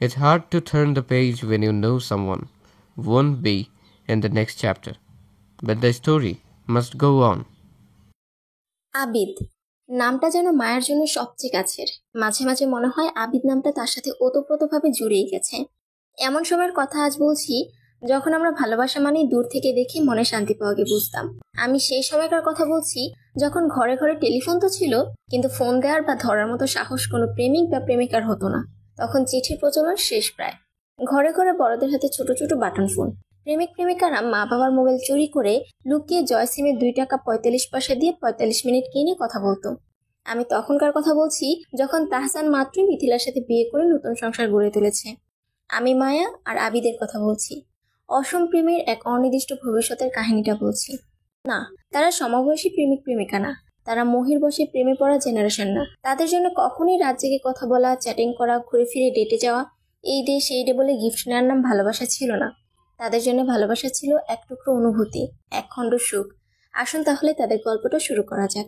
It's hard to turn the page when you know someone won't be in the next chapter, but the story must go on. Abid নামটা যেন মায়ের জন্য সবচেয়ে কাছের। মাঝে মাঝে মনে হয় আবিদ নামটা তার সাথে ওতপ্রোতভাবে জুড়েই গেছে। এমন সময়ের কথা আজ বলছি যখন আমরা ভালোবাসা মানেই দূর থেকে দেখে মনে শান্তি পাওয়াকে বুঝতাম। আমি সেই সময়কার কথা বলছি যখন ঘরে ঘরে টেলিফোন তো ছিল, কিন্তু ফোন দেওয়ার বা ধরার মতো সাহস কোনো প্রেমিক বা প্রেমিকার হতো না। তখন চিঠির প্রচলন শেষ প্রায়। ঘরে ঘরে বড়দের হাতে ছোট ছোট বাটন ফোন। প্রেমিক প্রেমিকারা মা বাবার মোবাইল চুরি করে লুকিয়ে জয় সিমে 2 টাকা 45 পয়সা দিয়ে 45 মিনিট কিনে কথা বলতো। আমি তখনকার কথা বলছি যখন তাহসান মাত্রই মিথিলার সাথে বিয়ে করে নতুন সংসার গড়ে তুলেছে। আমি মায়া আর আবিদের কথা বলছি। অসম প্রেমের এক অনির্দিষ্ট ভবিষ্যতের কাহিনীটা বলছি। না, তারা সমবয়সী প্রেমিক প্রেমিকা না, তারা মহির বসে প্রেমে পড়া জেনারেশন না। তাদের জন্য কখনোই রাত জেগে কথা বলা, চ্যাটিং করা, ঘুরে ফিরে ডেটে যাওয়া, এই ডে সেই ডে বলে গিফট নেওয়ার নাম ভালোবাসা ছিল না। তাদের জন্য ভালোবাসা ছিল এক টুকরো অনুভূতি, এক খণ্ড সুখ। আসুন তাহলে তাদের গল্পটা শুরু করা যাক।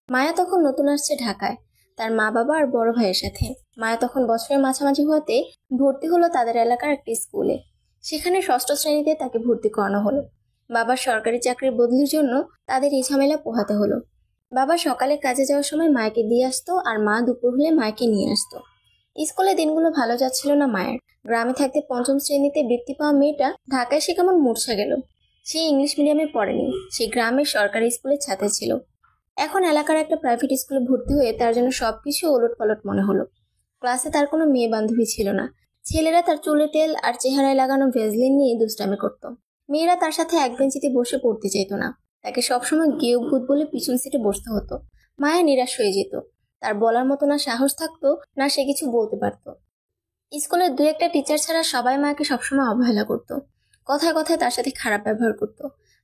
মায়া তখন নতুন আসছে ঢাকায়, তার মা বাবা আর বড় ভাইয়ের সাথে। মায়া তখন বছরের মাঝামাঝি হতে ভর্তি হলো তাদের এলাকার একটি স্কুলে। সেখানে ষষ্ঠ শ্রেণীতে তাকে ভর্তি করানো হলো। বাবার সরকারি চাকরির বদলির জন্য তাদের এই ঝামেলা পোহাতে হলো। বাবা সকালে কাজে যাওয়ার সময় মায়াকে দিয়ে আসতো, আর মা দুপুর হলে মায়াকে নিয়ে আসতো। স্কুলে দিনগুলো ভালো যাচ্ছিল না মায়ের। গ্রামে থাকতে পঞ্চম শ্রেণীতে বৃত্তি পাওয়া মেয়েটা ঢাকায় সে কেমন মূর্ছা গেল। সে ইংলিশ মিডিয়ামে পড়েনি, সে গ্রামের সরকারি স্কুলের ছাত্র ছিল। এখন এলাকার একটা প্রাইভেট স্কুলে ভর্তি হয়ে তার জন্য সবকিছু ওলট পালট মনে হলো। ক্লাসে তার কোনো মেয়ে বান্ধবী ছিল না। ছেলেরা তার চুলে তেল আর চেহারায় লাগানো ভেজলিন নিয়ে দুষ্টামি করত। মেয়েরা তার সাথে এক বেঞ্চিতে বসে পড়তে চাইতো না। তাকে সবসময় গেও ভূত বলে পিছন সিটে বসতে হতো। মায়া নিরাশ হয়ে যেত। তার বলার মতো না সাহস থাকতো, না সে কিছু বলতে পারত। স্কুলের 2-1টা টিচার ছাড়া সবাই মায়াকে সবসময় অবহেলা করত। কথায় কথায় তার সাথে খারাপ ব্যবহার করত।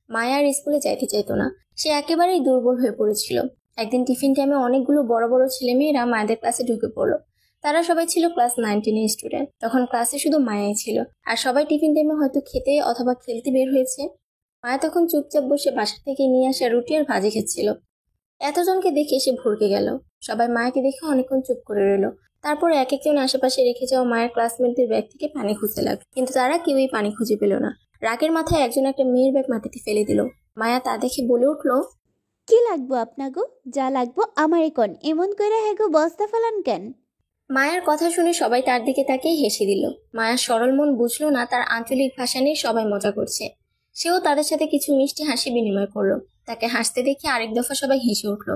মায়া আর স্কুলে যাইতে চাইতো না। সে একেবারেই দুর্বল হয়ে পড়েছিল। একদিন টিফিন টাইমে অনেকগুলো বড় বড় ছেলেমেয়েরা মায়েদের ক্লাসে ঢুকে পড়লো। তারা সবাই ছিল ক্লাস 9-10 স্টুডেন্ট। তখন ক্লাসে শুধু মায়াই ছিল, আর সবাই টিফিন টাইমে হয়তো খেতে অথবা খেলতে বের হয়েছে। মায়া তখন চুপচাপ বসে বাসা থেকে নিয়ে আসা রুটি আর ভাজি খেচ্ছিল। এতজনকে দেখে সে ভরকে গেল। সবাই মায়াকে দেখে অনেকক্ষণ চুপ করে রইল। তারপর এক একজন আশেপাশে রেখে যাওয়া মায়ের ক্লাসমেটদের ব্যাগ থেকে পানি খুঁজতে লাগলো, কিন্তু তারা কেউই পানি খুঁজে পেল না। রাগের মাথায় একজন একটা মেয়ের ব্যাগ মাটিতে ফেলে দিল। মায়া তা দেখে বলে উঠল, কি লাগবো আপনাগো? যা লাগবো আমারে কন, এমন কইরা হেগো বস্তা ফেলান কেন? মায়ের কথা শুনে সবাই তার দিকে তাকিয়ে হেসে দিল। মায়ার সরল মন বুঝলো না তার আঞ্চলিক ভাষা নিয়ে সবাই মজা করছে। সেও তাদের সাথে কিছু মিষ্টি হাসি বিনিময় করলো। তাকে হাসতে দেখে আরেক দফা সবাই হেসে উঠল।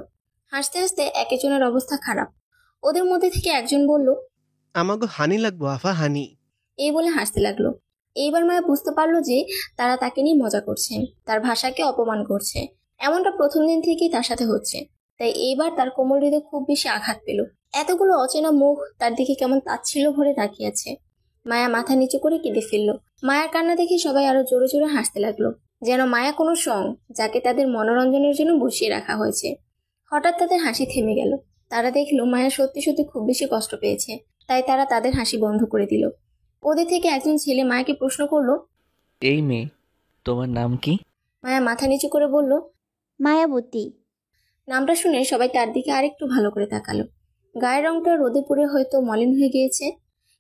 হাসতে হাসতে এক একজনের অবস্থা খারাপ। ওদের মধ্যে থেকে একজন বলল, আমাগো হানি লাগবো আফা, হানি। এই বলে হাসতে লাগলো। এইবার মায়া বুঝতে পারলো যে তারা তাকে নিয়ে মজা করছে, তার ভাষাকে অপমান করছে। এমনটা প্রথম দিন থেকেই তার সাথে হচ্ছে। তাই এইবার তার কোমল হৃদয়ে খুব বেশি আঘাত পেল। এতগুলো অচেনা মুখ তার দিকে কেমন তাচ্ছিল্য ভরে তাকিয়ে আছে। মায়া মাথা নিচু করে কেঁদে ফেললো। মায়ার কান্না দেখে সবাই আরো জোরে জোরে হাসতে লাগলো, যেন মায়া কোনো সং যাকে তাদের মনোরঞ্জনের জন্য বসিয়ে রাখা হয়েছে। হঠাৎ তাদের হাসি থেমে গেল। তারা দেখলো মায়া সত্যি সত্যি খুব বেশি কষ্ট পেয়েছে। তাই তারা তাদের হাসি বন্ধ করে দিল। ওদের থেকে একজন ছেলে মায়াকে প্রশ্ন করলো, এই মেয়ে, তোমার নাম কি? মায়া মাথা নিচু করে বলল, মায়াবতী। নামটা শুনে সবাই তার দিকে আরেকটু ভালো করে তাকালো। গায়ের রংটা রোদে পুড়ে হয়তো মলিন হয়ে গিয়েছে,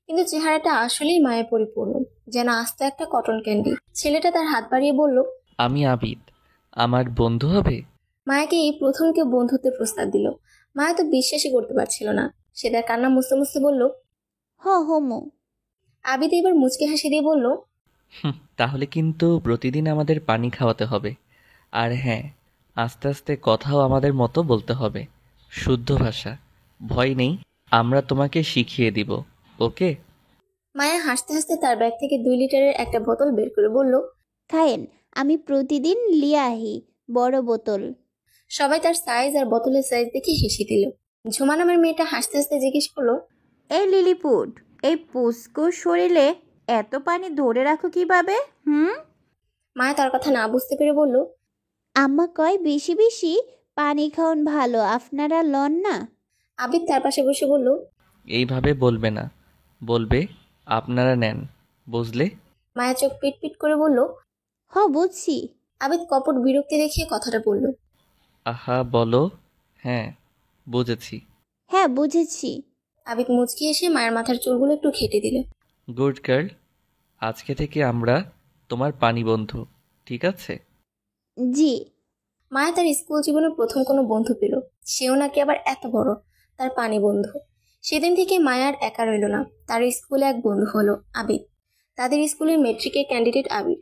কিন্তু চেহারাটা আসলেই মায়ে পরিপূর্ণ, যেন আস্ত একটা কটন ক্যান্ডি। ছেলেটা তার হাত বাড়িয়ে বলল, আমি আবিদ, আমার বন্ধু হবে? মায়াকে এই প্রথম কেউ বন্ধুত্বের প্রস্তাব দিল। মায়া তো বিশ্বাসই করতে পারছিল না। সে তার কান্না মুছতে মুছতে বলল, হোমো। আবিদ এবার মুচকে হাসি দিয়ে বলল, তাহলে কিন্তু প্রতিদিন আমাদের পানি খাওয়াতে হবে। আর হ্যাঁ, আস্তে আস্তে কথাও আমাদের মতো বলতে হবে, শুদ্ধ ভাষা। ভয় নেই, আমরা তোমাকে শিখিয়ে দিব, ওকে? মায়া হাসতে হাসতে তার ব্যাগ থেকে 2 লিটারের একটা বোতল বের করে বলল, খায়েন, আমি প্রতিদিন লিয়ে আহি বড় বোতল। সবাই তার সাইজ আর বোতলের সাইজ দেখে হেসে দিল। ঝুমা নামের মেয়েটা হাসতে হাসতে জিজ্ঞেস করলো, এই লিলিপুট, এই পুস্কো শরীরে এত পানি ধরে রাখো কিভাবে? মায়া তার কথা না বুঝতে পেরে বলল, আম্মা কয় বেশি বেশি পানি খাওন ভালো, আপনারা লন না? আবিদ তার পাশে বসে বলল, এইভাবে বলবে না, বলবে আপনারা নেন, বুঝলে? মায়া চোখ পিট পিট করে বলল। বুঝছি। আবিদ কপট বিরক্তি দেখিয়ে কথাটা বলল। আহা বলো। হ্যাঁ, বুঝেছি। হ্যাঁ বুঝেছি। আবিদ মুচকি এসে মায়ের মাথার চুলগুলো একটু ঘেটে দিল। গুড গার্ল, আজকে থেকে আমরা তোমার পানি বন্ধু, ঠিক আছে? জি। মায়া তার স্কুল জীবনের প্রথম কোনো বন্ধু পেল, সেও নাকি আবার এত বড়, তার পানি বন্ধু। সেদিন থেকে মায়ার একা রইল না, তার স্কুলে এক বন্ধু হলো আবিদ। তাদের স্কুলের মেট্রিকের ক্যান্ডিডেট আবিদ।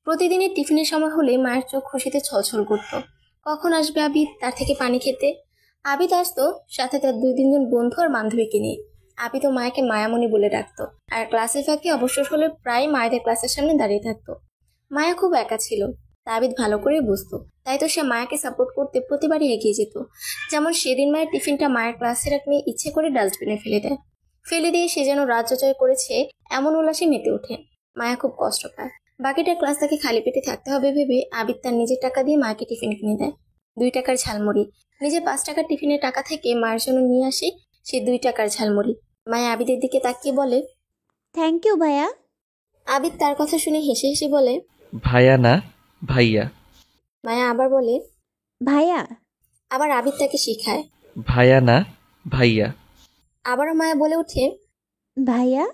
প্রতিদিনের টিফিনের সময় হলে মায়ের চোখ খুশিতে ছলছল করত। কখন আসবে আবিদ তার থেকে পানি খেতে? আবিদ আসতো সাথে তার 2-3 জন বন্ধু আর বান্ধবীকে নিয়ে। আবিদ ও মায়াকে মায়ামণি বলে ডাকতো, আর ক্লাসে ফাঁকে অবসর হলে প্রায় মায়েদের ক্লাসের সামনে দাঁড়িয়ে থাকতো। মায়া খুব একা ছিল, তা আবিদ ভালো করেই বুঝতো, তাই তো সে মায়াকে সাপোর্ট করতে প্রতিবারই এগিয়ে যেত। যেমন সেদিন মায়ের টিফিনটা মায়ের ক্লাসের এক মেয়ে ইচ্ছে করে ডাস্টবিনে ফেলে দেয়। ফেলে দিয়ে সে যেন রাজ্য জয় করেছে এমন উল্লাসে মেতে ওঠে। মায়া খুব কষ্ট পায়। বাকিটা ক্লাস তাকে খালি পেটে থাকতে হবে ভেবে আবিদ তার নিজের টাকা দিয়ে মাকে টিফিন কিনে দেয়। 2 টাকার ঝালমুড়ি। নিজের 5 টাকার টিফিনের টাকা থেকে মায়ের জন্য নিয়ে আসে সে 2 টাকার ঝালমুড়ি। মায়া আবিদের দিকে তাকিয়ে বলে, থ্যাংক ইউ ভাইয়া। আবিদ তার কথা শুনে হেসে হেসে বলে, ভাইয়া না, ভাইয়া। মায়া আবার বলে, ভাইয়া। আবার আবিদ তাকে শিখায়। ভাইয়া না, ভাইয়া। আবারও মায়া বলে ওঠে, ভাইয়া।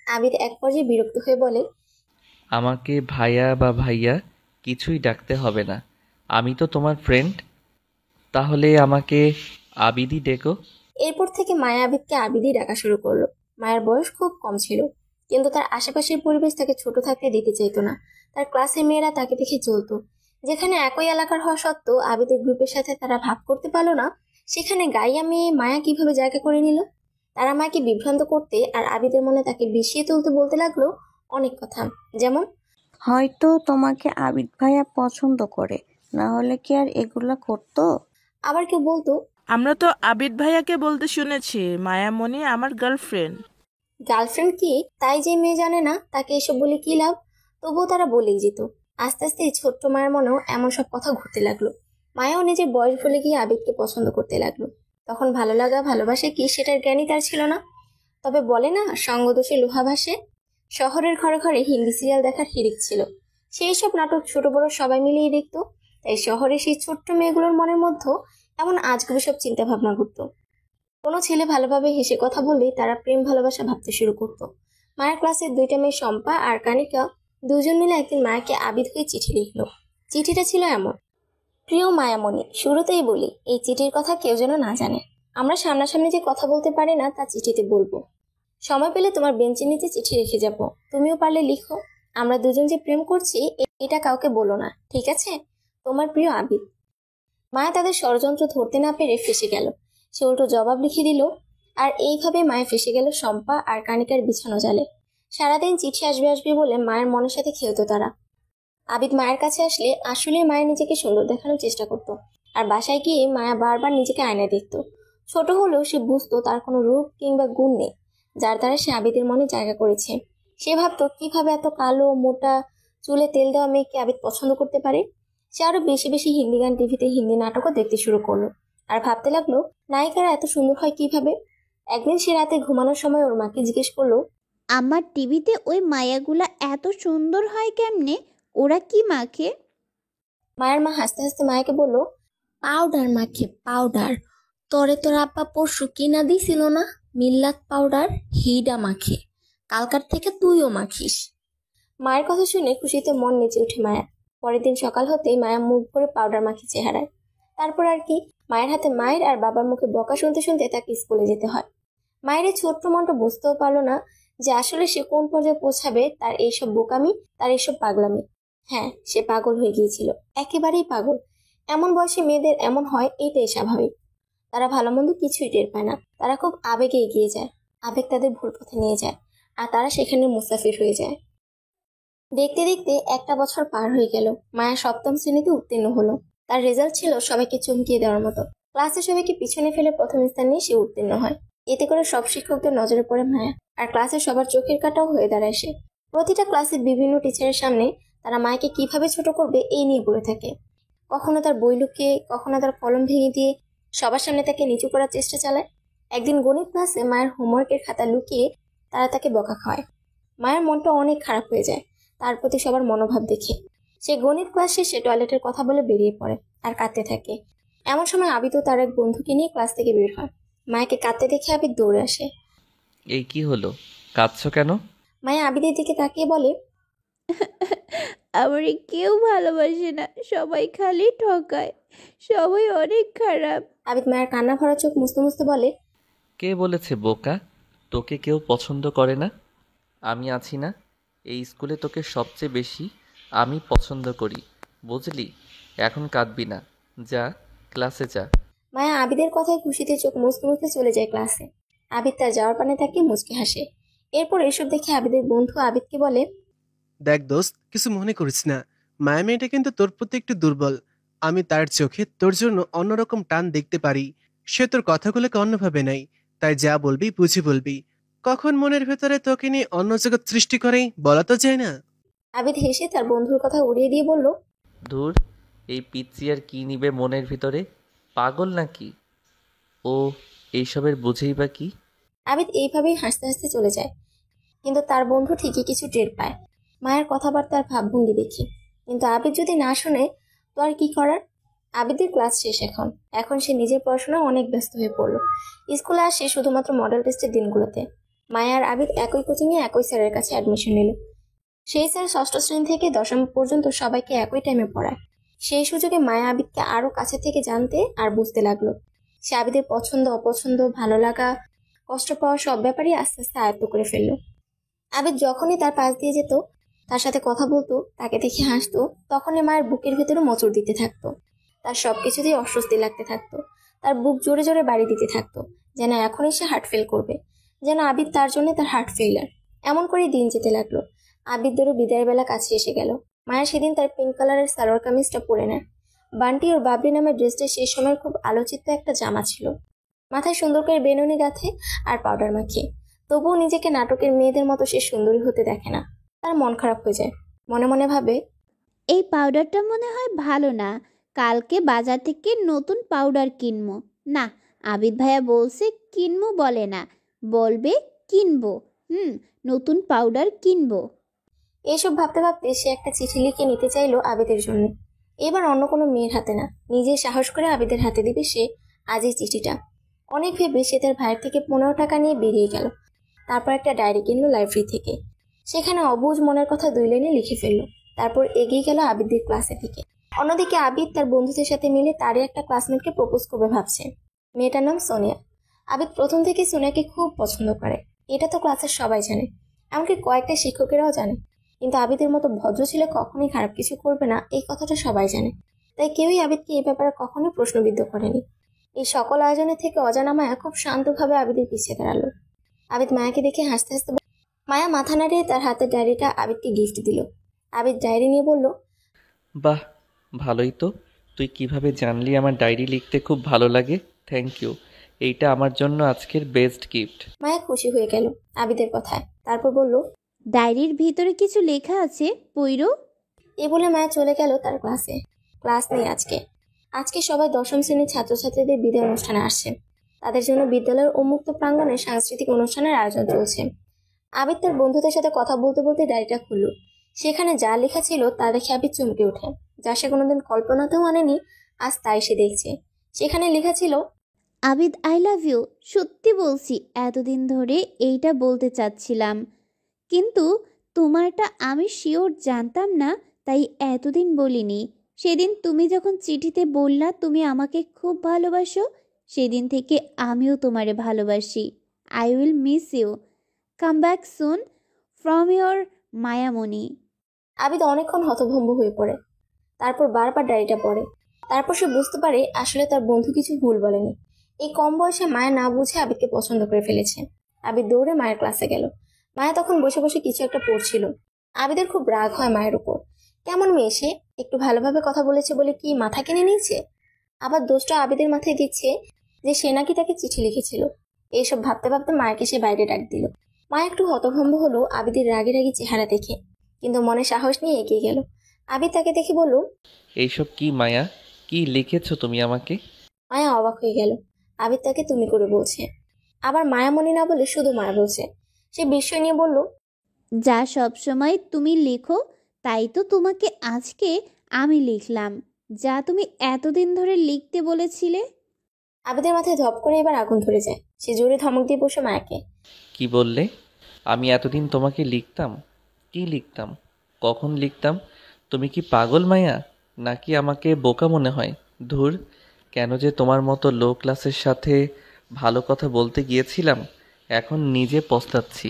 আবিদ এক পর্যায়ে বিরক্ত হয়ে বলে, আমাকে ভাইয়া বা ভাইয়া কিছুই ডাকতে হবে না, আমি তো তোমার ফ্রেন্ড। তাহলে আমাকে আবিদি ডেকো। এরপর থেকে মায়া আবিদকে আবিদই ডাকা শুরু করলো। মায়ের বয়স খুব কম ছিল, কিন্তু তার আশেপাশের পরিবেশ তাকে ছোট থাকতে দিতে চাইতো না। তার ক্লাসের মেয়েরা তাকে দেখে চলতো। যেখানে একই এলাকার হওয়া সত্ত্বেও আবিদের গ্রুপের সাথে তারা ভাব করতে পারলো না, সেখানে গাইয়া মেয়ে মায়া কিভাবে জায়গা করে নিল। তারা মায়াকে বিভ্রান্ত করতে আর আবিদের মনে তাকে বিষিয়ে তুলতে বলতে লাগলো অনেক কথা, যেমন, হয়তো তোমাকে আবিদ ভাইয়া পছন্দ করে, না হলে কি আর এগুলা করতো? আবার কেউ বলতো, আমরা তো আবিদ ভাইয়াকে বলতে শুনেছি মায়ামণি আমার গার্লফ্রেন্ড। গার্লফ্রেন্ড কি তাই যে মেয়ে জানে না তাকে এসব বলে কি লাভ। তবুও তারা বলেই যেত। আস্তে আস্তে এই ছোট্ট মায়ের মনেও এমন সব কথা ঘুরতে লাগলো। মায়াও নিজের বয়স ভুলে গিয়ে আবিদকে পছন্দ করতে লাগলো। তখন ভালো লাগা ভালোবাসে কি সেটার জ্ঞানই তার ছিল না। তবে বলে না, সঙ্গদোষে লোহা ভাসে। শহরের ঘরে ঘরে হিন্দি সিরিয়াল দেখার হিড়িক ছিল। সেই সব নাটক ছোট বড় সবাই মিলিয়ে দেখতো। তাই শহরে সেই ছোট্ট মেয়েগুলোর মনের মধ্যেও এমন আজগুবি সব চিন্তা ভাবনা ঘুরতো। কোনো ছেলে ভালোভাবে হেসে কথা বললেই তারা প্রেম ভালোবাসা ভাবতে শুরু করতো। মায়ের ক্লাসের 2টা মেয়ে শম্পা আর কানিকা 2জন মিলে একদিন মায়াকে আবিদ হয়ে চিঠি লিখলো। চিঠিটা ছিল এমন, প্রিয় মায়ামণি, শুরুতেই বলি এই চিঠির কথা কেউ যেন না জানে। আমরা সামনাসামনি যে কথা বলতে পারি না তা চিঠিতে বলবো। সময় পেলে তোমার বেঞ্চের নিচে চিঠি রেখে যাব, তুমিও পারলে লিখো। আমরা 2জন যে প্রেম করছি এটা কাউকে বলো না, ঠিক আছে? তোমার প্রিয় আবিদ। মায়া তাদের ষড়যন্ত্র ধরতে না পেরে ফেসে গেল। সে উল্টো জবাব লিখে দিল। আর এইভাবে মায়া ফেসে গেল শম্পা আর কানিকার বিছানো জালে। সারাদিন চিঠি আসবে আসবে বলে মায়ের মনের সাথে খেলতো তারা। আবিদ মায়ের কাছে আসলে আসলে মায়া নিজেকে সুন্দর দেখানোর চেষ্টা করত। আর বাসায় গিয়ে মায়া বারবার নিজেকে আয়নায় দেখতো। ছোট হলেও সে বুঝতো তার কোনো রূপ কিংবা গুণ নেই, যার দ্বারা সে আবিদের মনে জায়গা করেছে। সে ভাবতো কিভাবে এত কালো মোটা চুলে তেল দেওয়া মেয়েকে আবিদ পছন্দ করতে পারে। সে আরো বেশি বেশি হিন্দি গান, টিভিতে হিন্দি নাটকও দেখতে শুরু করলো। আর ভাবতে লাগলো নায়িকারা এত সুন্দর হয় কিভাবে। একদিন সে রাতে ঘুমানোর সময় ওর মাকে জিজ্ঞেস করলো, আমার টিভিতে ওই মায়াগুলা এত সুন্দর হয় কেমনে? ওরা কি মাখে? মায়ের মা হাসতে হাসতে মায়াকে বলল, পাউডার মাখে পাউডার। তোর আব্বা পরশু কিনা দিছিল না মিল্লাত পাউডার, হিডা মাখে। কালকার থেকে তুইও মাখিস। মায়ের কথা শুনে খুশিতে মন নেচে ওঠে মায়া। পরের দিন সকাল হতেই মায়া মুখ ভরে পাউডার মাখি চেহারায়। তারপর আর কি, মায়ের হাতে মায়ের আর বাবার মুখে বকা শুনতে শুনতে তাকে স্কুলে যেতে হয়। মায়ের এই ছোট্ট মনটা বুঝতেও পারলো না যে আসলে সে কোন পর্যায়ে পৌঁছাবে তার এইসব বোকামি, তার এইসব পাগলামি। হ্যাঁ, সে পাগল হয়ে গিয়েছিল, একেবারেই পাগল। এমন বয়সে মেয়েদের এমন হয়, এইটাই স্বাভাবিক। তারা ভালো মন্দ কিছুই টের পায় না, তারা খুব আবেগে এগিয়ে যায়। আবেগ তাদের ভুল পথে নিয়ে যায়, আর তারা সেখানে মুসাফির হয়ে যায়। দেখতে দেখতে 1টা বছর পার হয়ে গেল। মায়া 7ম শ্রেণীতে উত্তীর্ণ হলো। তার রেজাল্ট ছিল সবাইকে চমকিয়ে দেওয়ার মতো। ক্লাসে সবাইকে পিছনে ফেলে প্রথম স্থান নিয়ে সে উত্তীর্ণ হয়। এতে করে সব শিক্ষকদের নজরে পড়ে মায়া, আর ক্লাসে সবার চোখের কাঁটাও হয়ে দাঁড়ায় সে। প্রতিটা ক্লাসের বিভিন্ন টিচারের সামনে তারা মায়াকে কিভাবে ছোট করবে এই নিয়ে পড়ে থাকে। কখনো তার বই লুকিয়ে, কখনো তার কলম ভেঙে দিয়ে সবার সামনে তাকে নিচু করার চেষ্টা চালায়। একদিন গণিত ক্লাসে মায়ের হোমওয়ার্কের খাতা লুকিয়ে তারা তাকে বকা খাওয়ায়। মায়ের মনটা অনেক খারাপ হয়ে যায় তার প্রতি সবার মনোভাব দেখে। সে গণিত ক্লাস শেষে টয়লেটের কথা বলে বেরিয়ে পড়ে আর কাঁদতে থাকে। এমন সময় আবিদও তার এক বন্ধুকে নিয়ে ক্লাস থেকে বের হয়। মায়াকে কাঁদতে দেখে আবিদ দৌড়ে আসে। এই কি হলো, কাঁদছো কেন? মায়া আবিদের দিকে তাকিয়ে বলে, আমারে কেউ ভালোবাসে না, সবাই খালি ঠকায়, সবাই অনেক খারাপ। আবিদ মায়ের কান্না ভরা চোখ মুছতে মুছতে বলে, কে বলেছে বোকা তোকে কেউ পছন্দ করে না? আমি আছি না, এই স্কুলে তোকে সবচেয়ে বেশি আমি পছন্দ করি, বুঝলি? এখন কাঁদবি না, যা ক্লাসে যা। মায়া আবিদের কথায় খুশিতে চোখ মুছতে মুছতে চলে যায় ক্লাসে। আবিদ তার যাওয়ার পানে তাকিয়ে মুচকে হাসে। এরপর এসব দেখে আবিদের বন্ধু আবিদকে বলে, দেখ দোস্ত, কিছু মনে করিস না। মায়া মেয়েটা কিন্তু তোর প্রতি একটু দুর্বল। আমি তার চোখে তোর জন্য অন্যরকম টান দেখতে পারি। সে তোর কথাগুলোকে অন্যভাবে নেয়, তাই যা বলবি বুঝি বলবি। কখন মনের ভেতরে তোকে নিয়ে অন্য জগৎ সৃষ্টি করে বলা তো যায় না। আবিদ হেসে তার বন্ধুর কথা উড়িয়ে দিয়ে বলল, ধুর, এই পিচ্চি আর কি নিবে মনের ভিতরে? পাগল নাকি ও? এইসবের বুঝেই বা কি? আবিদ এইভাবেই হাসতে হাসতে চলে যায়। কিন্তু তার বন্ধু ঠিকই কিছু টের পায় মায়ের কথাবার্তার ভাবভঙ্গি দেখে। কিন্তু আবিদ যদি না শুনে তো আর কি করার। আবিদের ক্লাস শেষ। এখন সে নিজের পড়াশোনায় অনেক ব্যস্ত হয়ে পড়লো। স্কুলে আসে শুধুমাত্র মডেল টেস্টের দিনগুলোতে। মায়া আর আবিদ একই কোচিংয়ে একই স্যারের কাছে অ্যাডমিশন নিল। সেই স্যার ষষ্ঠ শ্রেণী থেকে দশম পর্যন্ত সবাইকে একই টাইমে পড়ায়। সেই সুযোগে মায়া আবিদকে আরো কাছে থেকে জানতে আর বুঝতে লাগলো। সে আবিদের পছন্দ অপছন্দ, ভালো লাগা, কষ্ট পাওয়া সব ব্যাপারই আস্তে আস্তে আয়ত্ত করে ফেললো। আবিদ যখনই তার পাশ দিয়ে যেত, তার সাথে কথা বলতো, তাকে দেখে হাসতো, তখনই মায়ের বুকের ভেতরে মোচড় দিতে থাকতো। তার সবকিছুতেই অস্বস্তি লাগতে থাকতো। তার বুক জোরে জোরে বাড়ি দিতে থাকতো, যেন এখনই সে হার্ট ফেল করবে, যেন আবিদ তার জন্য তার হার্ট ফেইলার। এমন করেই দিন যেতে লাগলো। আবিদদেরও বিদায়ের বেলা কাছে এসে গেল। মায়া সেদিন তার পিঙ্ক কালারের সালোয়ার কামিজটা পরে নেয়। বান্টি ওর বাবলি নামের ড্রেসটা সেই সময়ের খুব আলোচিত একটা জামা ছিল। মাথায় সুন্দর করে বেনুনি গাঁথে আর পাউডার মাখিয়ে। তবুও নিজেকে নাটকের মেয়েদের মতো সে সুন্দরী হতে দেখে না। তার মন খারাপ হয়ে যায়। মনে মনে ভাবে, এই পাউডারটা মনে হয় ভালো না, কালকে বাজার থেকে নতুন পাউডার কিনবো। না, আবিদ ভাইয়া বলছে কিনবো বলে না, বলবে কিনবো। নতুন পাউডার কিনবো। এইসব ভাবতে ভাবতে সে একটা চিঠি লিখে নিতে চাইলো আবিদের জন্য। এবার অন্য কোনো মেয়ের হাতে না, নিজে সাহস করে আবিদের হাতে দিবে সে আজই চিঠিটা। অনেক ভেবে সে তার ভাইয়ের থেকে 15 টাকা নিয়ে বেরিয়ে গেল। তারপর একটা ডায়েরি কিনলো লাইব্রেরি থেকে। সেখানে অবুঝ মনের কথা 2 লাইনে লিখে ফেললো। তারপর এগিয়ে গেল আবিদের ক্লাসে থেকে। অন্যদিকে আবিদ তার বন্ধুদের সাথে মিলে তারই একটা ক্লাসমেটকে প্রপোজ করবে ভাবছে। মেয়েটার নাম সোনিয়া। আবিদ প্রথম থেকে সোনিয়াকে খুব পছন্দ করে, এটা তো ক্লাসের সবাই জানে, এমনকি কয়েকটা শিক্ষকেরাও জানে। কিন্তু আবিদের মতো ভদ্র ছেলে কখনোই খারাপ কিছু করবে না, এই কথাটা সবাই জানে। তাই কেউই আবিদকে এই ব্যাপারে কখনোই প্রশ্নবিদ্ধ করেনি। এই সকল আয়োজনের থেকে অজানা মায়া খুব শান্তভাবে আবিদের পিছিয়ে দাঁড়ালো। আবিদ মায়াকে দেখে হাসতে হাসতে মায়া মাথা নাড়িয়ে তার হাতের ডায়েরিটা আবিদকে গিফট দিল। আবিদ ডায়েরি নিয়ে বলল, বাহ, ভালোই তো। তুই কিভাবে জানলি আমার ডায়েরি লিখতে খুব ভালো লাগে? থ্যাংক ইউ, এইটা আমার জন্য আজকের বেস্ট গিফট। মায়া খুশি হয়ে গেল আবিদের কথায়। তারপর বলল, ডায়েরির ভিতরে কিছু লেখা আছে, পইরো। এ বলে মায়া চলে গেল তার ক্লাসে। ক্লাস নেই আজকে সবাই দশম শ্রেণীর ছাত্রছাত্রীদের বিদায় অনুষ্ঠানে আসছে। তাদের জন্য বিদ্যালয়ের উন্মুক্ত প্রাঙ্গণে সাংস্কৃতিক অনুষ্ঠানের আয়োজন চলছে। আবিদ তার বন্ধুদের সাথে কথা বলতে বলতে ডায়েরিটা খুলল। সেখানে যা লেখা ছিল তা দেখে আবিদ চমকে ওঠে। যা সে কোনোদিন কল্পনাতেও আনেনি, আজ তাই সে দেখছে। সেখানে লেখা ছিল, আবিদ, আই লাভ ইউ। সত্যি বলছি, এতদিন ধরে এইটা বলতে চাচ্ছিলাম, কিন্তু তোমারটা আমি শিওর জানতাম না, তাই এতদিন বলিনি। সেদিন তুমি যখন চিঠিতে বললা তুমি আমাকে খুব ভালোবাসো, সেদিন থেকে আমিও তোমারে ভালোবাসি। I will miss you. Come back soon from your Mayamoni. Abid অনেকক্ষণ হতভম্ব হয়ে পড়ে। তারপর বারবার ডায়েরিটা পড়ে। তারপর সে বুঝতে পারে আসলে তার বন্ধু কিছু ভুল বলেনি। এই কম বয়সে মায়া না বুঝে আবিদকে পছন্দ করে ফেলেছে। আবিদ দৌড়ে মায়ের ক্লাসে গেল। মায়া তখন বসে বসে কিছু একটা পড়ছিল। আবিদের খুব রাগ হয় মায়ের উপর। কেমন মেয়ে সে, একটু ভালোভাবে কথা বলেছে বলে কি মাথা কিনে নিয়েছে? আবার দোষটা আবিদের মাথায় দিচ্ছে যে সে নাকি তাকে চিঠি লিখেছিল। এইসব ভাবতে ভাবতে মায়াকে সে বাইরে ডাক দিল। মা একটু হতভম্ব হলো আবিদের রাগি রাগি চেহারা দেখে, কিন্তু মনে সাহস নিয়ে এগিয়ে গেল। আবিদ তাকে দেখে বলল, এইসব কি মায়া? কি লিখেছো তুমি আমাকে? মায়া অবাক হয়ে গেল। আবিদ তাকে তুমি করে বলছে। আবার মায়ামণি না বলে শুধু মায়া বলছে। সে বিস্ময় নিয়ে বলল, যা সব সময় তুমি লেখো তাই তো তোমাকে আজকে আমি লিখলাম, যা তুমি এতদিন ধরে লিখতে বলেছিলে। আবিদের মাথায় ধপ করে এবার আগুন ধরে যায়। সে জোরে ধমক দিয়ে বসে মায়াকে। কি বললে? আমি এতদিন তোমাকে লিখতাম? কি লিখতাম? কখন লিখতাম? তুমি কি পাগল মায়া, নাকি আমাকে বোকা মনে হয়? ধুর, কেন যে তোমার মতো লো ক্লাসের সাথে ভালো কথা বলতে গিয়েছিলাম, এখন নিজে পস্তাচ্ছি।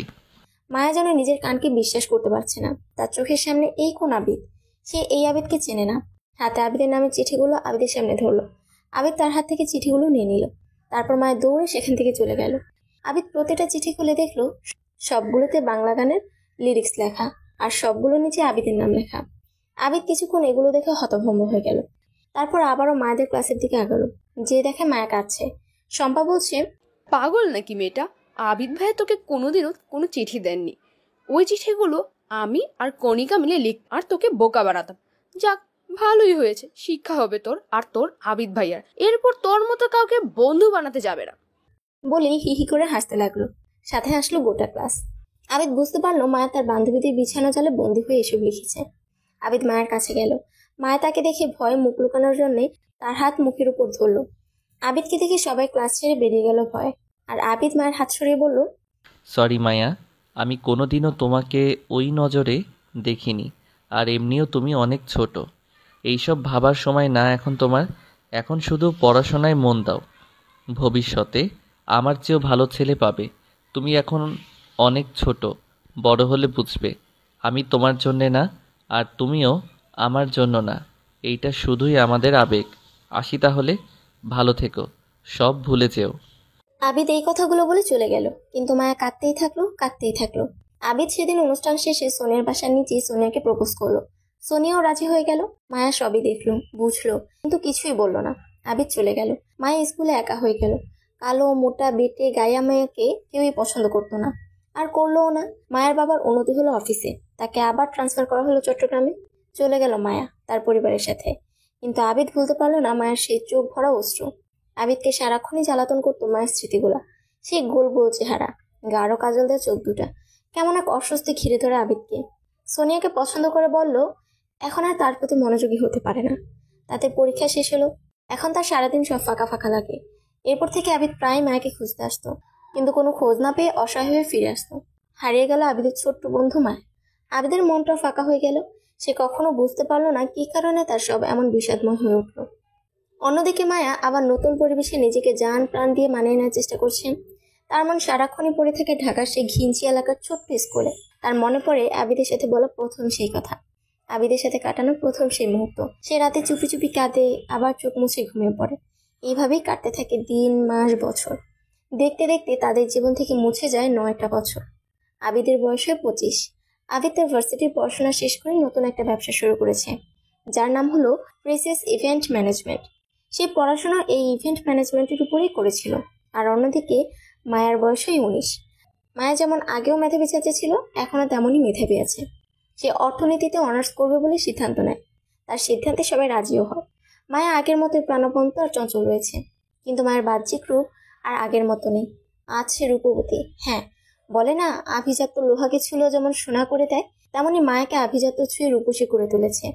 মায়া যেন নিজের কানকে বিশ্বাস করতে পারছে না। তার চোখের সামনে এই কোন আবিদ? সে এই আবিদকে চেনে না। হাতে আবিদের নামের চিঠিগুলো আবিদের সামনে ধরলো। আবিদ তার হাত থেকে চিঠিগুলো নিয়ে নিল। তারপর মায়া দৌড়ে সেখান থেকে চলে গেল। আবিদ প্রতিটা চিঠি খুলে দেখলো সবগুলোতে বাংলা গানের লিরিক্স লেখা, আর সবগুলো নিচে আবিদের নাম লেখা। আবিদ কিছুক্ষণ এগুলো দেখে হতভম্ব হয়ে গেল। তারপর আবারও মায়াদের ক্লাসের দিকে আগালো। যে দেখে মায়া কাঁদছে। শম্পা বলছে, পাগল নাকি মেয়েটা? আবিদ ভাইয়া তোকে কোনোদিনও কোনো চিঠি দেননি। ওই চিঠিগুলো আমি আর কণিকা মিলে লিখ আর তোকে বোকা বানাতাম। যাক, ভালোই হয়েছে, শিক্ষা হবে তোর আর তোর আবিদ ভাইয়ার। এরপর তোর মতো কাউকে বন্ধু বানাতে যাবে না। বলেই হি হি করে হাসতে লাগলো। সাথে হাসলো গোটা ক্লাস। আবিদ বুঝতে পারলো মায়া তার বান্ধবীদের বিছানা জালে বন্দী হয়ে এসব লিখেছে। আবিদ মায়ের কাছে গেল। মায়া তাকে দেখে ভয়ে মুখ লুকানোর জন্যে তার হাত মুখের উপর ধরলো। আবিদকে দেখে সবাই ক্লাস ছেড়ে বেরিয়ে গেল ভয়। আর আবিদ মায়ের হাত সরিয়ে বলল, সরি মায়া, আমি কোনোদিনও তোমাকে ওই নজরে দেখিনি। আর এমনিও তুমি অনেক ছোট, এইসব ভাবার সময় না এখন তোমার। এখন শুধু পড়াশোনায় মন দাও। ভবিষ্যতে আমার চেয়েও ভালো ছেলে পাবে। তুমি এখন অনেক ছোট, বড় হলে বুঝবে আমি তোমার জন্যে না, আর তুমিও আমার জন্য না। এইটা শুধুই আমাদের আবেগ। আসি তাহলে, ভালো থেকো, সব ভুলে যেও। আবিদ এই কথাগুলো বলে চলে গেল। কিন্তু মায়া কাঁদতেই থাকলো, কাঁদতেই থাকলো। আবিদ সেদিন অনুষ্ঠান শেষে সোনিয়ার বাসার নিচে সোনিয়াকে প্রপোজ করলো। সোনিয়াও রাজি হয়ে গেল। মায়া সবই দেখলো, বুঝলো, কিন্তু কিছুই বললো না। আবিদ চলে গেল। মায়া স্কুলে একা হয়ে গেল। কালো মোটা বেটে গায়া মেয়েকে কেউই পছন্দ করতো না, আর করলোও না। মায়ের বাবার উন্নতি হলো অফিসে, তাকে আবার ট্রান্সফার করা হলো চট্টগ্রামে। চলে গেল মায়া তার পরিবারের সাথে। কিন্তু আবিদ ভুলতে পারলো না মায়ের সেই চোখ ভরা অশ্রু। আবিদকে সারাক্ষণই জ্বালাতন করতো মায়ের স্মৃতিগুলা। সেই গোল গোল চেহারা, গাঢ় কাজল দেওয়া চোখ দুটা, কেমন এক অস্বস্তি ঘিরে ধরে আবিদকে। সোনিয়াকে পছন্দ করে বলল এখন আর তার প্রতি মনোযোগী হতে পারে না। তাতে পরীক্ষা শেষ হলো। এখন তার সারাদিন সব ফাঁকা ফাঁকা লাগে। এরপর থেকে আবিদ প্রায় মায়াকে খুঁজতে আসতো, কিন্তু কোনো খোঁজ না পেয়ে অসহায় হয়ে ফিরে আসতো। হারিয়ে গেল আবিদের ছোট্ট বন্ধু মায়া। আবিদের মনটাও ফাঁকা হয়ে গেল। সে কখনো বুঝতে পারলো না কি কারণে তার সব এমন বিষাদময় হয়ে উঠলো। অন্যদিকে মায়া আবার নতুন পরিবেশে নিজেকে জান প্রাণ দিয়ে মানিয়ে নেওয়ার চেষ্টা করছে। তার মন সারাক্ষণই পড়ে থাকে ঢাকার সেই ঘিঞ্চি এলাকার ছোট্ট স্কুলে। তার মনে পড়ে আবিদের সাথে বলা প্রথম সেই কথা, আবিদের সাথে কাটানো প্রথম সেই মুহূর্ত। সে রাতে চুপি চুপি কাঁদে, আবার চোখ মুছে ঘুমিয়ে পড়ে। এইভাবেই কাটতে থাকে দিন, মাস, বছর। দেখতে দেখতে তাদের জীবন থেকে মুছে যায় 9টা বছর। আবিদের বয়স হয় 25। আবিদ তার ভার্সিটির পড়াশোনা শেষ করে নতুন একটা ব্যবসা শুরু করেছে, যার নাম হলো প্রেসিয়াস ইভেন্ট ম্যানেজমেন্ট। সে পড়াশোনা এই ইভেন্ট ম্যানেজমেন্টের উপরেই করেছিল। আর অন্যদিকে মায়ার বয়স হয় 19। মায়া যেমন আগেও মেধাবী ছাত্রী ছিল, এখনও তেমনই মেধাবী আছে। সে অর্থনীতিতে অনার্স করবে বলে সিদ্ধান্ত নেয়। তার সিদ্ধান্তে সবাই রাজিও হয়। মায়া আগের মতোই প্রাণবন্ত আর চঞ্চল রয়েছে, কিন্তু মায়ের বাহ্যিক রূপ আর আগের মতো নেই। আজ সে রূপবতী। হ্যাঁ, বলে না আভিজাত্য লোহাকে ছিল যেমন সোনা করে দেয়, তেমনি মায়াকে আভিজাত্য ছুঁয়ে রূপসী করে তুলেছে।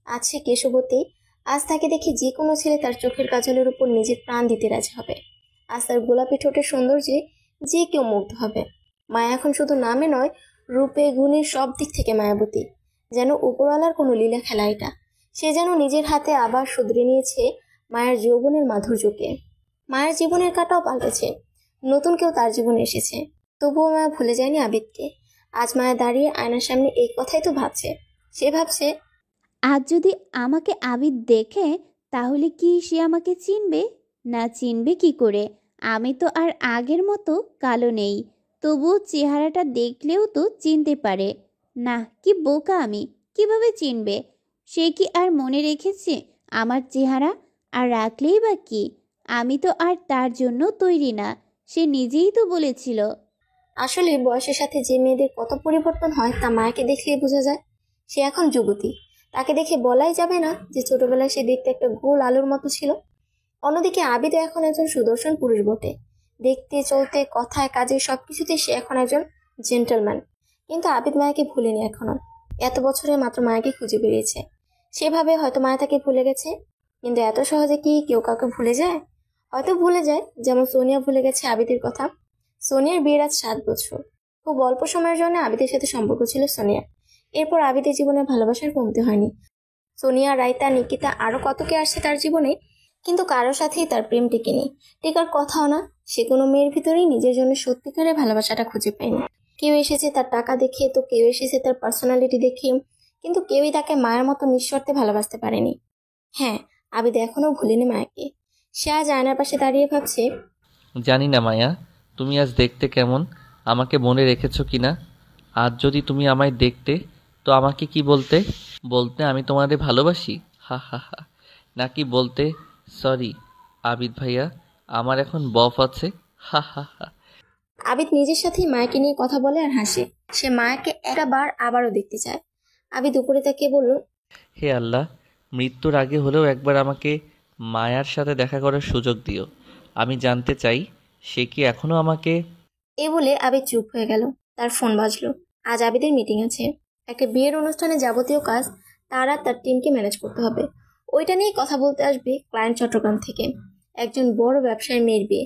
আজ সে কেশবতী। আজ তাকে দেখে যে কোনো ছেলে তার চোখের কাজলের উপর নিজের প্রাণ দিতে রাজি হবে। আজ তার গোলাপি ঠোঁটের সৌন্দর্যে যে কেউ মুগ্ধ হবে। মায়া এখন শুধু নামে নয়, রূপে গুণে সব দিক থেকে মায়াবতী। যেন উপরওয়ালার কোনো লীলা খেলা এটা। সে যেন নিজের হাতে আবার শুধরে নিয়েছে মায়ের যৌবনের মাধুর্যকে। মায়ের জীবনের কাটাও পাল্টেছে, নতুন কেউ তার জীবনে এসেছে। তবুও মায়া ভুলে যায়নি আবিদকে। আজ মায়া দাঁড়িয়ে আয়নার সামনে এই কথাই তো ভাবছে। সে ভাবছে, আজ যদি আমাকে আবিদ দেখে তাহলে কি সে আমাকে চিনবে? না চিনবে কি করে? আমি তো আর আগের মতো কালো নেই, তবুও চেহারাটা দেখলেও তো চিনতে পারে। না, কি বোকা আমি! কিভাবে চিনবে? সে কি আর মনে রেখেছে আমার চেহারা? আর রাখলেই বা কি? আমি তো আর তার জন্য তৈরি না, সে নিজেই তো বলেছিল। আসলে বয়সের সাথে যে মেয়েদের কত পরিবর্তন হয় তা মায়াকে দেখলেই বোঝা যায়। সে এখন যুবতী। তাকে দেখে বলাই যাবে না যে ছোটবেলায় সে দেখতে একটা গোল আলুর মতো ছিল। অন্যদিকে আবিদ এখন একজন সুদর্শন পুরুষ বটে। দেখতে, চলতে, কথায়, কাজে সবকিছুতে সে এখন একজন জেন্টলম্যান। কিন্তু আবিদ মায়াকে ভুলেনি এখনো। এত বছরে মাত্র মায়াকে খুঁজে বেরিয়েছে। সেভাবে হয়তো মায়া তাকে ভুলে গেছে, কিন্তু এত সহজে কি কেউ কাউকে ভুলে যায়? হয়তো ভুলে যায়, যেমন সোনিয়া ভুলে গেছে আবিদের কথা। সোনিয়ার বিয়ের আজ 7 বছর। খুব অল্প সময়ের জন্য আবিদের সাথে সম্পর্ক ছিল সোনিয়া। এরপর আবিদের জীবনে ভালোবাসার কমতি হয়নি। সোনিয়া, রাইতা, নিকিতা আরো কত কে আসছে তার জীবনে, কিন্তু কারোর সাথেই তার প্রেম টিকেনি, টিকার কথাও না। সে কোনো মেয়ের ভিতরেই নিজের জন্য সত্যিকারের ভালোবাসাটা খুঁজে পায়নি। কেউ এসেছে তার টাকা দেখে, তো কেউ এসেছে তার পার্সোনালিটি দেখে, কিন্তু কেউই তাকে মায়ের মতো নিঃশর্তে ভালোবাসতে পারেনি। হ্যাঁ, আবিদ এখনো ভুলেনি মায়াকে। সে আজ আয়নার পাশে দাঁড়িয়ে ভাবছে, জানি না মায়া, তুমি আজ দেখতে কেমন, আমাকে মনে রেখেছো কিনা। আজ যদি তুমি আমায় দেখতে, তো আমাকে কি বলতে? বলতে আমি তোমাদের ভালোবাসি, হা হা হা। নাকি বলতে সরি আবিদ ভাইয়া, আমার এখন বফ আছে, হা হা হা। আবিদ নিজের সাথেই মায়াকে নিয়ে কথা বলে আর হাসে। সে মায়াকে একবার আবারও দেখতে চায়। আবিদ উপরে তাকিয়ে বলল, হে আল্লাহ, মৃত্যুর আগে হলেও একবার আমাকে মায়ার সাথে দেখা করার সুযোগ দিও। আমি জানতে চাই সে কি এখনো আমাকে। এ বলে আবিদ চুপ হয়ে গেল। তার ফোন বাজলো। আজ আবিদের মিটিং আছে। একটা বিয়ের অনুষ্ঠানে যাবতীয় কাজ তার আর তার টিমকে ম্যানেজ করতে হবে। ওইটা নিয়ে কথা বলতে আসবে ক্লায়েন্ট চট্টগ্রাম থেকে। একজন বড় ব্যবসায়ী মেয়ের বিয়ে,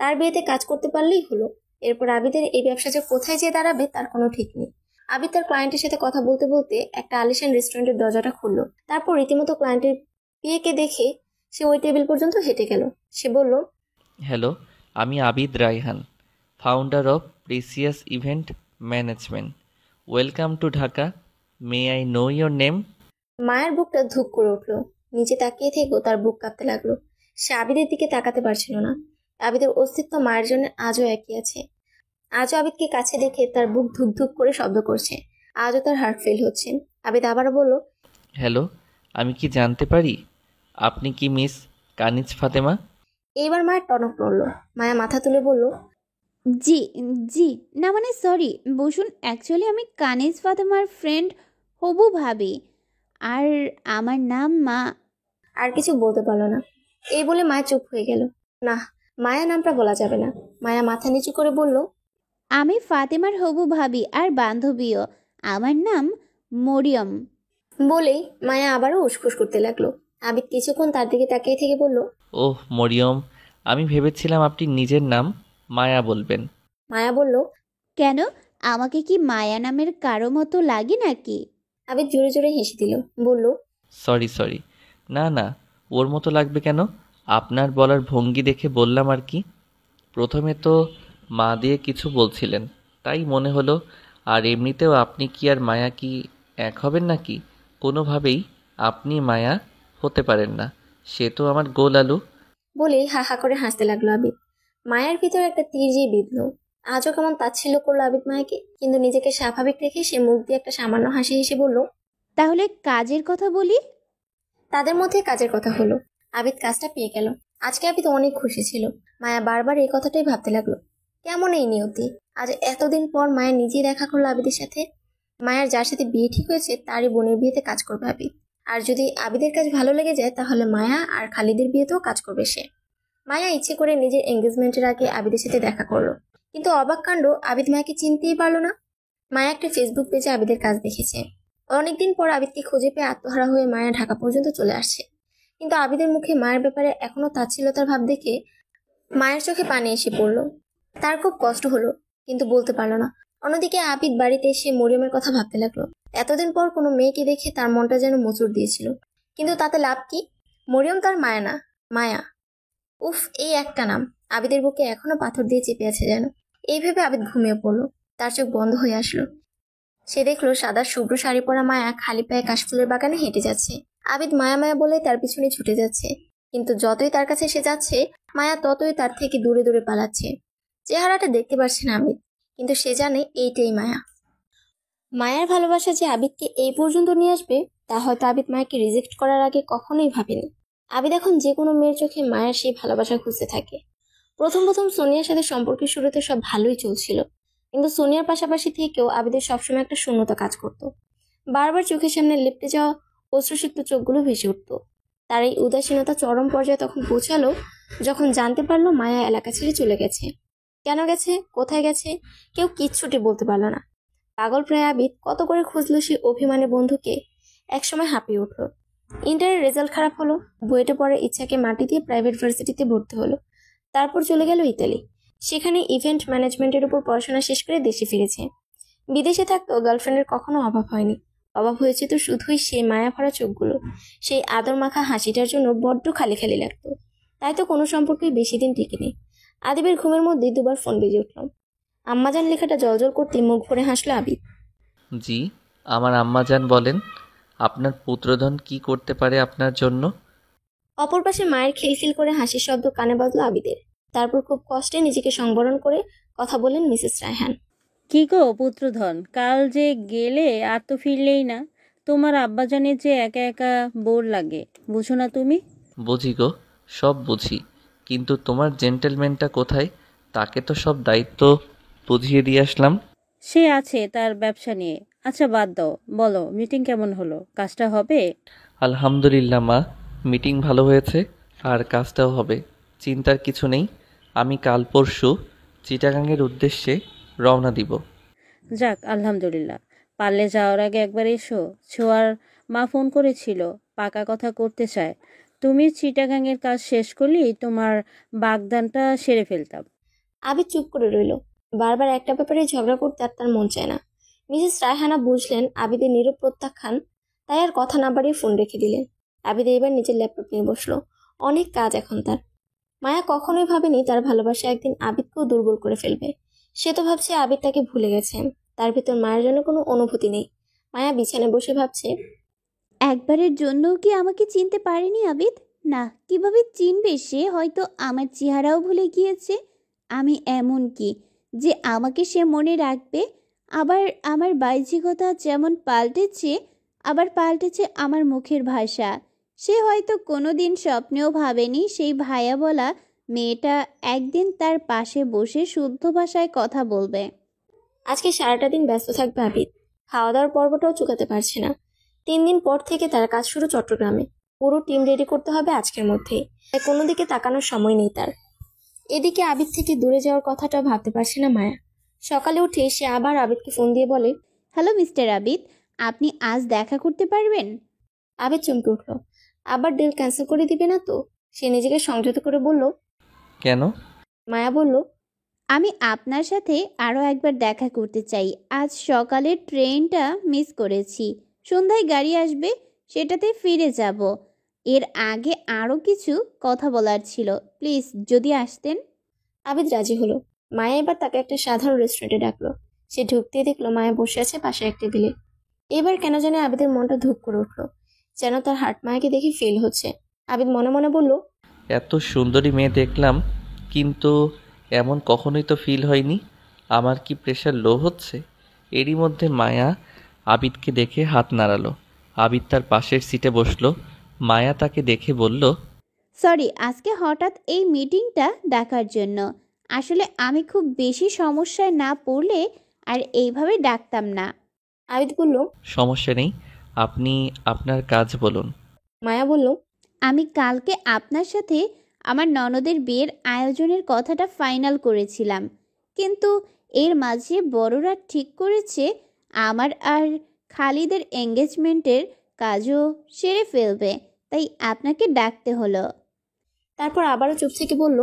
তার বিয়েতে কাজ করতে পারলেই হলো। এরপর আবিদের এই ব্যবসা যে কোথায় যেয়ে দাঁড়াবে তার কোনো ঠিক নেই। আবিদ তার ক্লায়েন্টের সাথে কথা বলতে বলতে একটা আলিশান রেস্টুরেন্টের দরজাটা খুললো। তারপর রীতিমতো ক্লায়েন্টের বিয়েকে দেখে সে ওই টেবিল পর্যন্ত হেঁটে গেল। সে বলল, হ্যালো, আমি Abid Raihan, founder of precious event management. Welcome to Dhaka. May I know your name? মায়ের বুকটা ধুপ করে উঠলো। নিচে তাকিয়ে থেকেও তার বুক কাঁপতে লাগলো। সে আবিদের দিকে তাকাতে পারছিল না। আবিদের অস্তিত্ব মায়ের জন্য আজও একই আছে। আজও আবিদকে কাছে দেখে তার বুক ধুপ ধুপ করে শব্দ করছে। আজও তার হার্ট ফেল হচ্ছে। আবিদ আবারও বলল, হ্যালো, আমি কি জানতে পারি আপনি কি মিস কানিজ ফাতেমা? এইবার মায়ের টনক নড়ল। মায়া মাথা তুলে বলল, জি জি, না মানে সরি বসুন, অ্যাকচুয়ালি আমি কানিজ ফাতেমার ফ্রেন্ড হবু ভাবি, আর আমার নাম মা। আর কিছু বলতে পারলো না। এই বলে মায়া চুপ হয়ে গেল। না, মায়া নামটা বলা যাবে না। মায়া মাথা নিচু করে বলল, আমি ফাতেমার হবু ভাবি আর বান্ধবীও, আমার নাম মরিয়ম। বলেই মায়া আবারও উসখুস করতে লাগলো। আবিদ কিছুক্ষণ তার দিকে তাকিয়ে থেকে বলল, ওহ মরিয়ম, আমি ভেবেছিলাম আপনি নিজের নাম মায়া বলবেন। মায়া বলল, কেন, আমাকে কি মায়া নামের কারো মতো লাগে নাকি? আবিদ জোরে জোরে হেসে দিল। বলল, সরি সরি, না না, ওর মতো লাগবে কেন? আপনার বলার ভঙ্গি দেখে বললাম আর কি। প্রথমে তো মা দিয়ে কিছু বলছিলেন, তাই মনে হলো। আর এমনিতেও আপনি কি আর মায়া কি এক হবেন নাকি? কোনোভাবেই আপনি মায়া হতে পারেন না, সে তো আমার গোল আলু। বলেই হা হা করে হাসতে লাগলো আবিদ। মায়ের ভিতরে একটা তীর যে বিঁধল। আজও কেমন তাচ্ছিল্য করলো আবিদ মায়াকে, কিন্তু নিজেকে স্বাভাবিক রেখে সে মুখ দিয়ে একটা সামান্য হাসি হেসে বলল, তাহলে কাজের কথা বলি। তাদের মধ্যে কাজের কথা হলো। আবিদ কাজটা পেয়ে গেল। আজকে আবিদ অনেক খুশি ছিল। মায়া বারবার এই কথাটাই ভাবতে লাগলো, কেমন এই নিয়তি, আজ এতদিন পর মায়া নিজেই দেখা করলো আবিদের সাথে। মায়ার যার সাথে বিয়ে ঠিক হয়েছে তারই বোনের বিয়েতে কাজ করবে আবিদ। আর যদি আবিদের কাজ ভালো লেগে যায় তাহলে মায়া আর খালিদের বিয়েতেও কাজ করবে সে। মায়া ইচ্ছে করে নিজের এঙ্গেজমেন্টের আগে আবিদের সাথে দেখা করলো, কিন্তু অবাক কাণ্ড, আবিদ মায়াকে চিনতেই পারলো না। মায়া একটা ফেসবুক পেজে আবিদের কাজ দেখেছে। অনেকদিন পর আবিদকে খুঁজে পেয়ে আত্মহারা হয়ে মায়া ঢাকা পর্যন্ত চলে আসছে। কিন্তু আবিদের মুখে মায়ের ব্যাপারে এখনো তাচ্ছিল্যতার ভাব দেখে মায়ের চোখে পানি এসে পড়লো। তার খুব কষ্ট হলো, কিন্তু বলতে পারলো না। অন্যদিকে আবিদ বাড়িতে এসে মরিয়মের কথা ভাবতে লাগলো। এতদিন পর কোনো মেয়েকে দেখে তার মনটা যেন মোচড় দিয়েছিল, কিন্তু তাতে লাভ কি? মরিয়ম তার মায়া না, মায়া। উফ, এই একটা নাম আবিদের বুকে এখনো পাথর দিয়ে চেপে আছে যেন। এই ভেবে আবিদ ঘুমিয়ে পড়লো। তার চোখ বন্ধ হয়ে আসলো। সে দেখলো সাদা শুভ্র শাড়ি পরা মায়া খালি পায়ে কাশফুলের বাগানে হেঁটে যাচ্ছে। আবিদ মায়া মায়া বলে তার পিছনে ছুটে যাচ্ছে, কিন্তু যতই তার কাছে সে যাচ্ছে মায়া ততই তার থেকে দূরে দূরে পালাচ্ছে। চেহারাটা দেখতে পারছে না আবিদ, কিন্তু সে জানে এইটাই মায়া। মায়ার ভালোবাসা যে আবিদকে এই পর্যন্ত নিয়ে আসবে তা হয়তো আবিদ মায়াকে রিজেক্ট করার আগে কখনোই ভাবেনি। আবিদ এখন যে কোনো মেয়ের চোখে মায়ার সেই ভালোবাসা খুঁজতে থাকে। প্রথম প্রথম সোনিয়ার সাথে সম্পর্কের শুরুতে সব ভালোই চলছিল, কিন্তু সোনিয়ার পাশাপাশি থেকেও আবিদের সবসময় একটা শূন্যতা কাজ করত। বারবার চোখের সামনে লেপ্টে যাওয়া অশ্রুসিক্ত চোখগুলো ভেসে উঠত। তার এই উদাসীনতা চরম পর্যায়ে তখন পৌঁছালো যখন জানতে পারলো মায়া এলাকা ছেড়ে চলে গেছে। কেন গেছে, কোথায় গেছে, কেউ কিচ্ছুটি বলতে পারলো না। পাগল প্রায় আবিদ কত করে খুঁজলো সে অভিমানী বন্ধুকে। একসময় হাঁপিয়ে উঠল। ইন্টারের রেজাল্ট খারাপ হলো, বুয়েটে পড়ার ইচ্ছাকে মাটি দিয়ে প্রাইভেট ভার্সিটিতে ভর্তি হলো। তারপর চলে গেল ইতালি। সেখানে ইভেন্ট ম্যানেজমেন্টের উপর পড়াশোনা শেষ করে দেশে ফিরেছে। বিদেশে থাকতেও গার্লফ্রেন্ডের কখনো অভাব হয়নি। অভাব হয়েছে তো শুধুই সেই মায়া ভরা চোখগুলো, সেই আদর মাখা হাসিটার জন্য বড্ড খালি খালি লাগতো। তাই তো কোনো সম্পর্কে বেশি দিন টিকেনি। আদিবের ঘুমের মধ্যেই দুবার ফোন বেজে উঠল। আম্মাজান লেখাটা জলজল করতে মুখ ভরে হাসলো আবিদ। জি, আমার আম্মাজান বলেন, আপনার পুত্রধন কি করতে পারে আপনার জন্য? অপর পাশে মায়ের খিলখিল করে হাসির শব্দ কানে বাজলো আবিদের। তারপর খুব কষ্টে নিজেকে সংবরণ করে কথা বললেন মিসেস রায়হান। কি গো পুত্রধন, কাল যে গেলে আর তো ফিরলেই না। তোমার আব্বাজানের যে একা একা বোর লাগে, বুঝো না তুমি? বুঝি গো, সব বুঝি, কিন্তু তোমার জেন্টেলম্যানটা কোথায়? তাকে তো সব দায়িত্ব বুঝিয়ে দিয়ে আসলাম। সে আছে তার ব্যবসা নিয়ে। আচ্ছা বাদ দাও, বলো মিটিং কেমন হলো, কাজটা হবে? আলহামদুলিল্লাহ মা, মিটিং ভালো হয়েছে আর কাজটাও হবে, চিন্তার কিছু নেই। আমি কাল পরশু চিটাগাংয়ের উদ্দেশ্যে রওনা দিব। যাক আলহামদুলিল্লাহ। পারলে যাওয়ার আগে একবার এসো। ছোঁয়ার মা ফোন করেছিল, পাকা কথা করতে চায়। তুমি চিটাগাংয়ের কাজ শেষ করলেই তোমার বাগদানটা সেরে ফেলতাম। আবিদ চুপ করে রইল। বারবার একটা ব্যাপারে ঝগড়া করতে আর তার মন চায় না। মিসেস রায়হানা বুঝলেন আবিদের নীরব প্রত্যাখ্যান, তাই আর কথা না বাড়িয়ে ফোন রেখে দিলেন। আবিদ এবার নিজের ল্যাপটপ নিয়ে বসলো। অনেক কাজ এখন তার। মায়া কখনোই ভাবেনি তার ভালোবাসা একদিন আবিদকেও দুর্বল করে ফেলবে। সে তো ভাবছে আবিদ তাকে ভুলে গেছে, তার ভিতর মায়ের জন্য কোনো অনুভূতি নেই। মায়া বিছানায় বসে ভাবছে, একবারের জন্যও কি আমাকে চিনতে পারেনি আবিদ? না, কিভাবে চিনবে সে? হয়তো আমার চেহারাও ভুলে গিয়েছে। আমি এমন কি যে আমাকে সে মনে রাখবে? আবার আমার বাহ্যিকতা যেমন পাল্টেছে, আবার পাল্টেছে আমার মুখের ভাষা। সে হয়তো কোনোদিন স্বপ্নেও ভাবেনি সেই ভাইয়া বলা মেয়েটা একদিন তার পাশে বসে শুদ্ধ ভাষায় কথা বলবে। আজকে সারাটা দিন ব্যস্ত থাকবে আবিদ। খাওয়া দাওয়ার পর্বটাও চুকাতে পারছে না। 3 দিন পর থেকে তার কাজ শুরু চট্টগ্রামে। পুরো টিম রেডি করতে হবে আজকের মধ্যেই, তাই কোনো দিকে তাকানোর সময় নেই তার। এদিকে আবিদ থেকে দূরে যাওয়ার কথাটা ভাবতে পারছে না মায়া। সকালে উঠে সে আবার আবিদকে ফোন দিয়ে বলে, হ্যালো মিস্টার আবিদ, আপনি আজ দেখা করতে পারবেন? আবিদ চমকে উঠল। আবার ডিল ক্যান্সেল করে দিবে না তো? সে নিজেকে সংযত করে বলল, কেন? মায়া বলল, আমি আপনার সাথে আরও একবার দেখা করতে চাই। আজ সকালের ট্রেনটা মিস করেছি, সন্ধ্যায় গাড়ি আসবে, সেটাতে ফিরে যাব। এর আগে আরও কিছু কথা বলার ছিল, প্লিজ যদি আসতেন। আবিদ রাজি হলো। মায়া এবার তাকে একটা সাধারণ রেস্টুরেন্টে ডাকলো। সে ঢুকতেই দেখলো মায়া বসে আছে পাশে এক টেবিলে। এবার কেন জানে আবিদের মনটা ধুপ করে উঠলো, যেন তার হার্ট মায়াকে দেখে ফিল হচ্ছে। আবিদ মনে মনে বলল, এত সুন্দরী মেয়ে দেখলাম, কিন্তু এমন কখনোই তো ফিল হয়নি। আমার কি প্রেশার লো হচ্ছে? এরই মধ্যে মায়া আবিদকে দেখে হাত নাড়ালো। আবিদ তার পাশের সিটে বসলো। মায়া তাকে দেখে বলল, সরি আজকে হঠাৎ এই মিটিংটা ডাকার জন্য। আসলে আমি খুব বেশি সমস্যায় না পড়লে আর এইভাবে ডাকতাম না। আবিদ বলল, সমস্যা নেই, আপনি আপনার কাজ বলুন। মায়া বলল, আমি কালকে আপনার সাথে আমার ননদের বিয়ের আয়োজনের কথাটা ফাইনাল করেছিলাম, কিন্তু এর মাঝে বড়রা ঠিক করেছে আমার আর খালিদের এঙ্গেজমেন্টের কাজও সেরে ফেলবে, তাই আপনাকে ডাকতে হলো। তারপর আবারও চুপ থেকে বলল,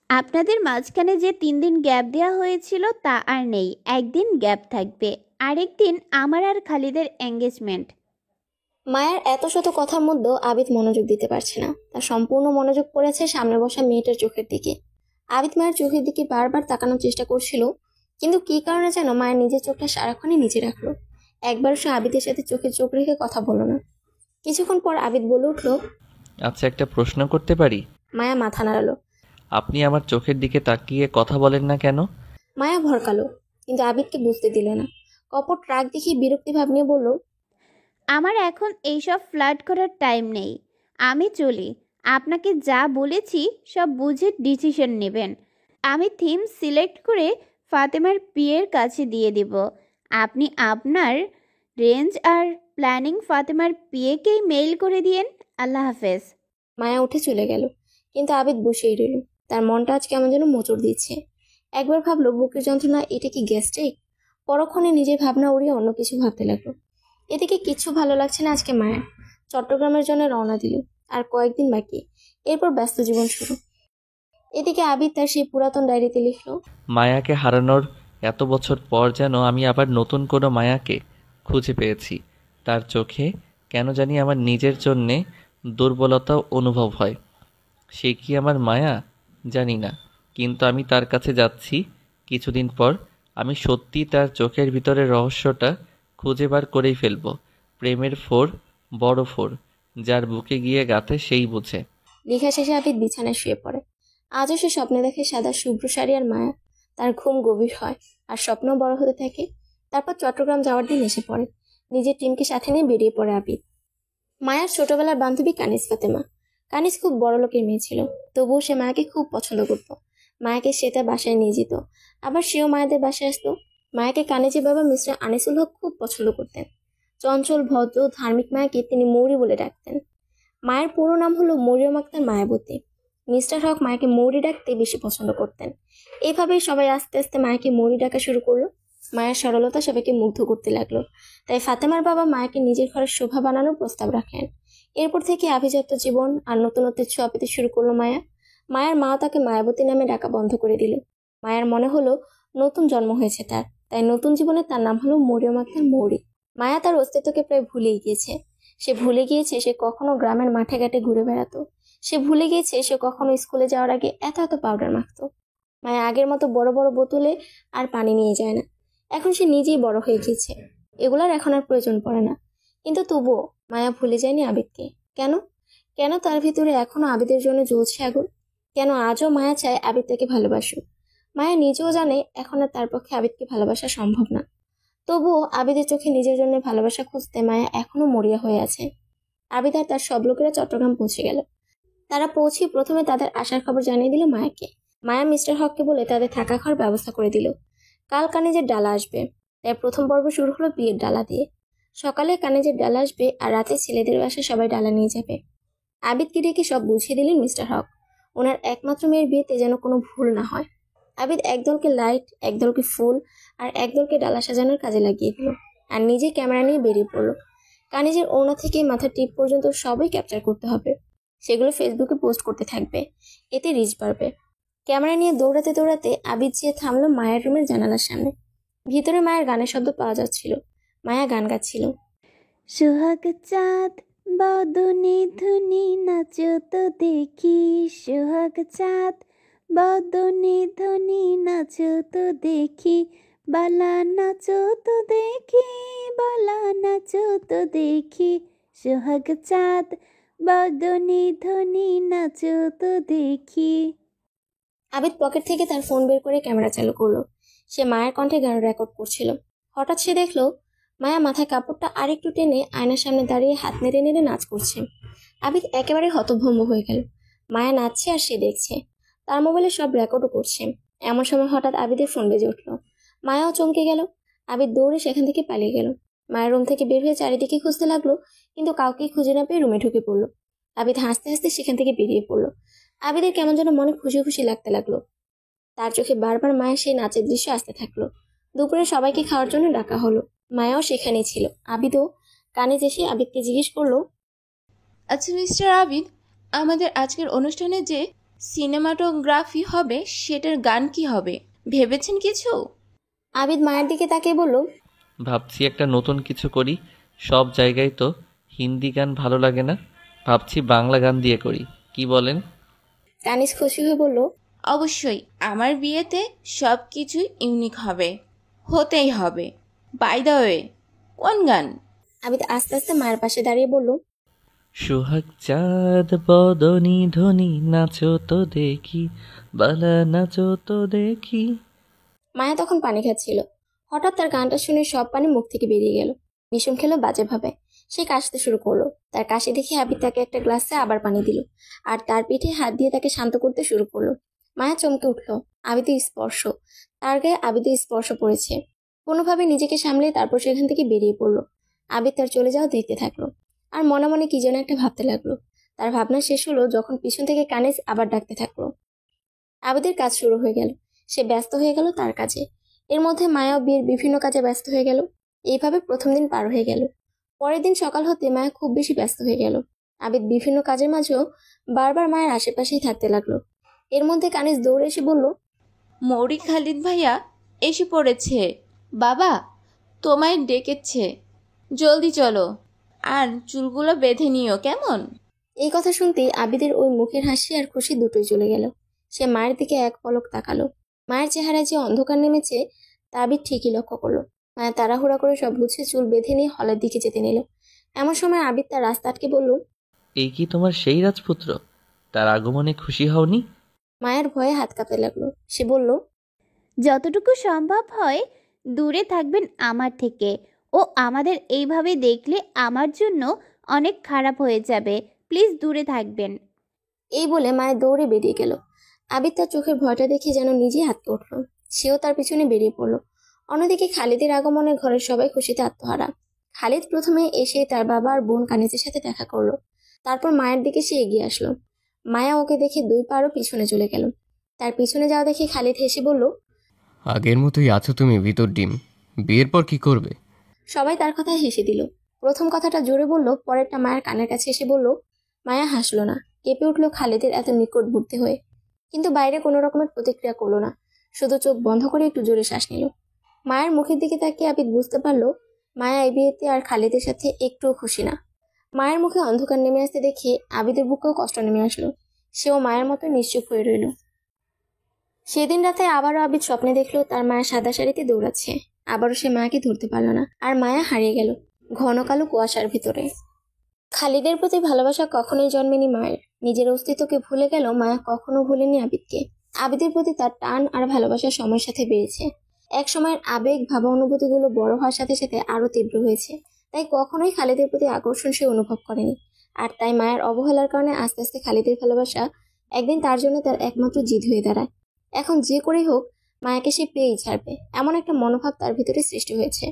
আপনাদের মাঝখানে যে 3 দিন গ্যাপ দেওয়া হয়েছিল তা আর নেই, একদিন গ্যাপ থাকবে, আরেকদিন আমার আর খালিদের এঙ্গেজমেন্ট। মায়ার এত শত কথার মধ্যেও আবিদ মনোযোগ দিতে পারছে না। তার সম্পূর্ণ মনোযোগ পড়েছে সামনে বসা মেয়েটার চোখের দিকে। আবিদ মায়ের চোখের দিকে বারবার তাকানোর চেষ্টা করছিল, কিন্তু কী কারণে যেন মায়ের নিজের চোখটা সারাক্ষণই নিচে রাখলো। একবার সে আবিদের সাথে চোখে চোখ রেখে কথা বলল না। কিছুক্ষণ পর আবিদ বলে উঠল, আচ্ছা, একটা প্রশ্ন করতে পারি? মায়া মাথা নাড়ালো। আপনি আমার চোখের দিকে তাকিয়ে কথা বলেন না কেন? মায়া ভরকালো, কিন্তু আবিদকে বুঝতে দিল না। কপট রাগ দেখিয়ে বিরক্তি ভাব নিয়ে বলল, আমার এখন এইসব ফ্লার্ট করার টাইম নেই, আমি চলি। আপনাকে যা বলেছি সব বুঝে ডিসিশন নেবেন। আমি থিম সিলেক্ট করে ফাতেমার বিয়ের কাছে দিয়ে দিব। আপনি আপনার রেঞ্জ আর প্ল্যানিং ফাতেমার বিয়েকেই মেইল করে দিয়েন। আল্লাহ হাফেজ। মায়া উঠে চলে গেল, কিন্তু আবিদ বসেই রইল। তার মনটা আজ কেমন যেন মোচড় দিচ্ছে। একবার ভাবলো বুকের যন্ত্রণা, এটা কি গ্যাস্ট্রিক? পরক্ষণে নিজের ভাবনা উড়িয়ে অন্য কিছু ভাবতে লাগলো। এদিকে কিচ্ছু ভালো লাগছে না আজকে মায়ের। চট্টগ্রামের জন্য রওনা দিল। আর কয়েকদিন বাকি, এরপর ব্যস্ত জীবন শুরু। এদিকে আবিদ তার সেই পুরাতন ডায়েরিতে লিখলো, মায়াকে হারানোর এত বছর পর যেন আমি আবার নতুন কোনো মায়াকে খুঁজে পেয়েছি। তার চোখে কেন জানি আমার নিজের জন্যে দুর্বলতা অনুভব হয়। সে কি আমার মায়া জানি না, কিন্তু আমি তার কাছে যাচ্ছি। কিছুদিন পর আমি সত্যি তার চোখের ভিতরের রহস্যটা খুঁজে বার করেই ফেলব। প্রেমের ফোর, বড় ফোর, যার বুকে গিয়ে গাঁথে সেই বুঝে। লেখা শেষে আবিদ বিছানায় শুয়ে পড়ে। আজও সে স্বপ্নে দেখে সাদা শুভ্র শাড়ি আর মায়া। তার ঘুম গভীর হয় আর স্বপ্ন বড় হতে থাকে। তারপর চট্টগ্রাম যাওয়ার দিন এসে পড়ে। নিজের টিমকে সাথে নিয়ে বেরিয়ে পড়ে আবিদ। মায়ার ছোটবেলার বান্ধবী কানিজ ফাতেমা। কানিজ খুব বড় লোকের মেয়ে ছিল, তবুও সে মায়াকে খুব পছন্দ করত। মায়াকে সে তার বাসায় নিয়ে যেত, আবার সেও মায়াদের বাসায় আসতো। মায়াকে কানিজের বাবা মিস্টার আনিসুল হক খুব পছন্দ করতেন। চঞ্চল, ভদ্র, ধার্মিক মায়াকে তিনি মৌরি বলে ডাকতেন। মায়ের পুরো নাম হলো মরিয়ম আক্তার মায়াবতী। মিস্টার হক মায়াকে মৌরি ডাকতে বেশি পছন্দ করতেন। এভাবেই সবাই আস্তে আস্তে মায়াকে মৌরি ডাকা শুরু করলো। মায়ের সরলতা সবাইকে মুগ্ধ করতে লাগলো। তাই ফাতেমার বাবা মায়াকে নিজের ঘরের শোভা বানানোর প্রস্তাব রাখেন। এরপর থেকে আভিজাত্য জীবন আর নতুনত্বের ছোঁয়া পেতে শুরু করলো মায়া। মায়ের মাও তাকে মায়াবতী নামে ডাকা বন্ধ করে দিল। মায়ের মনে হলো নতুন জন্ম হয়েছে তার, তাই নতুন জীবনে তার নাম হলো মরিয়ম আক্তার মৌরি। মায়া তার অস্তিত্বকে প্রায় ভুলেই গিয়েছে। সে ভুলে গিয়েছে সে কখনো গ্রামের মাঠে ঘাটে ঘুরে বেড়াতো। সে ভুলে গিয়েছে সে কখনো স্কুলে যাওয়ার আগে এত এত পাউডার মাখতো। মায়া আগের মতো বড় বড় বোতলে আর পানি নিয়ে যায় না। এখন সে নিজেই বড় হয়ে গিয়েছে, এগুলার এখন আর প্রয়োজন পড়ে না। কিন্তু তবুও মায়া ভুলে যায়নি আবিদকে। কেন কেন তার ভিতরে এখনো আবিদের জন্য জ্বলছে আগুন? কেন আজও মায়া চায় আবিদ তাকে ভালোবাসুক? মায়া নিজেও জানে এখন আর তার পক্ষে আবিদকে ভালোবাসা সম্ভব না। তবুও আবিদের চোখে নিজের জন্য ভালোবাসা খুঁজতে মায়া এখনো মরিয়া হয়ে আছে। আবিদ আর তার সব লোকেরা চট্টগ্রাম পৌঁছে গেল। তারা পৌঁছে প্রথমে তাদের আসার খবর জানিয়ে দিল মায়াকে। মায়া মিস্টার হককে বলে তাদের থাকা খাওয়ার ব্যবস্থা করে দিল। কাল কানিজের ডালা আসবে, তাই প্রথম পর্ব শুরু হলো বিয়ের ডালা দিয়ে। সকালে কানিজের ডালা আসবে আর রাতে ছেলেদের বাসায় সবাই ডালা নিয়ে যাবে। আবিদকে ডেকে সব বুঝিয়ে দিলেন মিস্টার হক। ওনার একমাত্র মেয়ের বিয়েতে যেন কোনো ভুল না হয়। আবিদ একদলকে লাইট, একদলকে ফুল আর একদলকে ডালা সাজানোর কাজে লাগিয়ে দিল, আর নিজে ক্যামেরা নিয়ে বেরিয়ে পড়লো। কানিজের ওড়না থেকে মাথার টিপ পর্যন্ত সবই ক্যাপচার করতে হবে। সেগুলো ফেসবুকে পোস্ট করতে থাকবে, এতে রিচ বাড়বে। ক্যামেরা নিয়ে দৌড়াতে দৌড়াতে আবিদ যেয়ে থামলো মায়ের রুমের জানালার সামনে। ভিতরে মায়ের গানের শব্দ পাওয়া যাচ্ছিল। মায়া গান গাচ্ছিল। সোহাগ চাঁদ বদনে ধুনি নাচো তো দেখি, সোহাগ চাঁদ বদনে ধুনি নাচো তো দেখি, বালা নাচো তো দেখি, বালা নাচো তো দেখি, সোহাগ চাঁদ বদনে ধুনি নাচো তো দেখি। আবিদ পকেট থেকে তার ফোন বের করে ক্যামেরা চালু করলো। সে মায়ের কণ্ঠে গান রেকর্ড করছিল। হঠাৎ সে দেখলো মায়া মাথায় কাপড়টা আরেকটু টেনে আয়নার সামনে দাঁড়িয়ে হাত নেড়ে নেড়ে নাচ করছে। আবিদ একেবারে হতভম্ব হয়ে গেল। মায়া নাচছে আর সে দেখছে। তার মোবাইলে সব রেকর্ডও করছে। এমন সময় হঠাৎ আবিদের ফোন বেজে উঠলো। মায়াও চমকে গেল। আবিদ দৌড়ে সেখান থেকে পালিয়ে গেল। মায়ের রুম থেকে বের হয়ে চারিদিকে খুঁজতে লাগলো, কিন্তু কাউকেই খুঁজে না পেয়ে রুমে ঢুকে পড়লো। আবিদ হাসতে হাসতে সেখান থেকে বেরিয়ে পড়লো। আবিদের কেমন যেন মনে খুশি খুশি লাগতে লাগলো। তার চোখে বারবার মায়ের সেই নাচের দৃশ্য আসতে থাকলো। দুপুরে সবাইকে খাওয়ার জন্য ডাকা হলো। মায়াও সেখানেই ছিল। আবিদও কানিজ এসে আবিদকে জিজ্ঞেস করলো, আচ্ছা মিস্টার আবিদ, আমাদের আজকের অনুষ্ঠানে যে সিনেমাটোগ্রাফি হবে সেটার গান কি হবে ভেবেছেন কিছু? আবিদ মায়ের দিকে তাকিয়ে বলল, ভাবছি একটা নতুন কিছু করি। সব জায়গায় তো হিন্দি গান ভালো লাগে না, ভাবছি বাংলা গান দিয়ে করি, কি বলেন? কানিজ খুশি হয়ে বলল, অবশ্যই, আমার বিয়েতে সব কিছুই ইউনিক হবে, হতেই হবে। বাই দ্য ওয়ে, কোন গান? আবিদ আস্তে আস্তে মায়ের পাশে দাঁড়িয়ে বলল, সোহাগ চাঁদ বদনি ধ্বনি নাচো তো দেখি, বালা নাচো তো দেখি। মায়া তখন পানি খাচ্ছিল। হঠাৎ তার গানটা শুনে সব পানি মুখ থেকে বেরিয়ে গেল। বিষম খেলো বাজে ভাবে। সে কাশতে শুরু করলো। তার কাশি দেখে আবিদ তাকে একটা গ্লাসে আবার পানি দিল, আর তার পিঠে হাত দিয়ে তাকে শান্ত করতে শুরু করলো। মায়া চমকে উঠলো। আবিদের স্পর্শ, তার গায়ে আবিদের স্পর্শ পড়েছে। কোনোভাবে নিজেকে সামলে তারপর সেখান থেকে বেরিয়ে পড়লো। আবিদ তার চলে যাওয়া দেখতে থাকলো, আর মনে মনে কি যেন একটা ভাবতে লাগলো। তার ভাবনা শেষ হলো যখন পিছন থেকে কানিজ আবার ডাকতে থাকলো। আবিদের কাজ শুরু হয়ে গেল। সে ব্যস্ত হয়ে গেল তার কাজে। এর মধ্যে মায়াও বিয়ের বিভিন্ন কাজে ব্যস্ত হয়ে গেল। এইভাবে প্রথম দিন পার হয়ে গেল। পরের দিন সকাল হতে মায়া খুব বেশি ব্যস্ত হয়ে গেল। আবিদ বিভিন্ন কাজের মাঝেও বারবার মায়ের আশেপাশেই থাকতে লাগলো। এর মধ্যে কানিজ দৌড়ে এসে বলল, মৌরি খালিদ ভাইয়া এসে পড়েছে। বাবা তোমায় ডেকেছে, জলদি চলো, আর চুলগুলো বেঁধে নিও কেমন। এই কথা শুনতেই আবিদের ওই মুখের হাসি আর খুশি দুটোই চলে গেল। সে মায়ের দিকে এক পলক তাকালো। মায়ের চেহারায় যে অন্ধকার নেমেছে তা আবিদ ঠিকই লক্ষ্য করলো। মায়া তাড়াহুড়া করে সব গুছিয়ে চুল বেঁধে নিয়ে হলের দিকে যেতে নিল। এমন সময় আবিদ তার রাস্তা আটকে বলল, এই কি তোমার সেই রাজপুত্র? তার আগমনে খুশি হওনি? মায়ের ভয়ে হাত কাঁপতে লাগলো। সে বলল, যতটুকু সম্ভব হয় দূরে থাকবেন আমার থেকে। ও আমাদের এইভাবে দেখলে আমার জন্য অনেক খারাপ হয়ে যাবে। প্লিজ দূরে থাকবেন। এই বলে মায়ের দৌড়ে বেরিয়ে গেল। আবিদ তার চোখের ভয়টা দেখে যেন নিজে হাতকে উঠল। সেও তার পিছনে বেরিয়ে পড়ল। অন্যদিকে খালিদের আগমনে ঘরের সবাই খুশিতে আত্মহারা। খালিদ প্রথমে এসে তার বাবা আর বোন কানিজের সাথে দেখা করলো। তারপর মায়ের দিকে সে এগিয়ে আসলো। মায়া ওকে দেখে 2 পারও পিছনে চলে গেল। তার পিছনে যাওয়া দেখে খালিদ হেসে বলল, আগের মতোই আছো তুমি ভিতর ডিম। বিয়ের পর কি করবে? সবাই তার কথায় হেসে দিল। প্রথম কথাটা জোরে বলল, পরেরটা মায়ের কানের কাছে এসে বলল। মায়া হাসলো না, কেঁপে উঠল খালিদের এত নিকটবর্তী হয়ে। কিন্তু বাইরে কোনো রকমের প্রতিক্রিয়া করলো না, শুধু চোখ বন্ধ করে একটু জোরে শ্বাস নিল। মায়ের মুখের দিকে তাকিয়ে আবিদ বুঝতে পারল মায়া এই বিয়েতে আর খালিদের সাথে একটুও খুশি না। মায়ের মুখে অন্ধকার নেমে আসতে দেখে আবিদের বুকেও কষ্ট নেমে আসলো। সেও মায়ের মতো নিশ্চুপ হয়ে রইল। সেদিন রাতে আবারও আবিদ স্বপ্নে দেখলো তার মায়ের সাদা শাড়িতে দৌড়াচ্ছে। আবারও সে মায়াকে ধরতে পারল না, আর মায়া হারিয়ে গেল ঘন কালো কুয়াশার ভিতরে। খালিদের প্রতি ভালোবাসা কখনোই জন্মেনি মায়ের। নিজের অস্তিত্বকে ভুলে গেল মায়া, কখনো ভুলেনি আবিদকে। আবিদের প্রতি তার টান আর ভালোবাসা সময়ের সাথে বেড়েছে। এক সময়ের আবেগ ভাবা অনুভূতিগুলো বড় হওয়ার সাথে সাথে আরো তীব্র হয়েছে। তাই কখনোই খালিদের প্রতি আকর্ষণ সে অনুভব করেনি। আর তাই মায়ের অবহেলার কারণে আস্তে আস্তে খালিদের ভালোবাসা একদিন তার জন্য তার একমাত্র জিদ হয়ে দাঁড়ায়। এখন যে করেই হোক মায়াকে সে পেয়েই ছাড়বে, এমন একটা মনোভাব তার ভিতরে সৃষ্টি হয়েছে।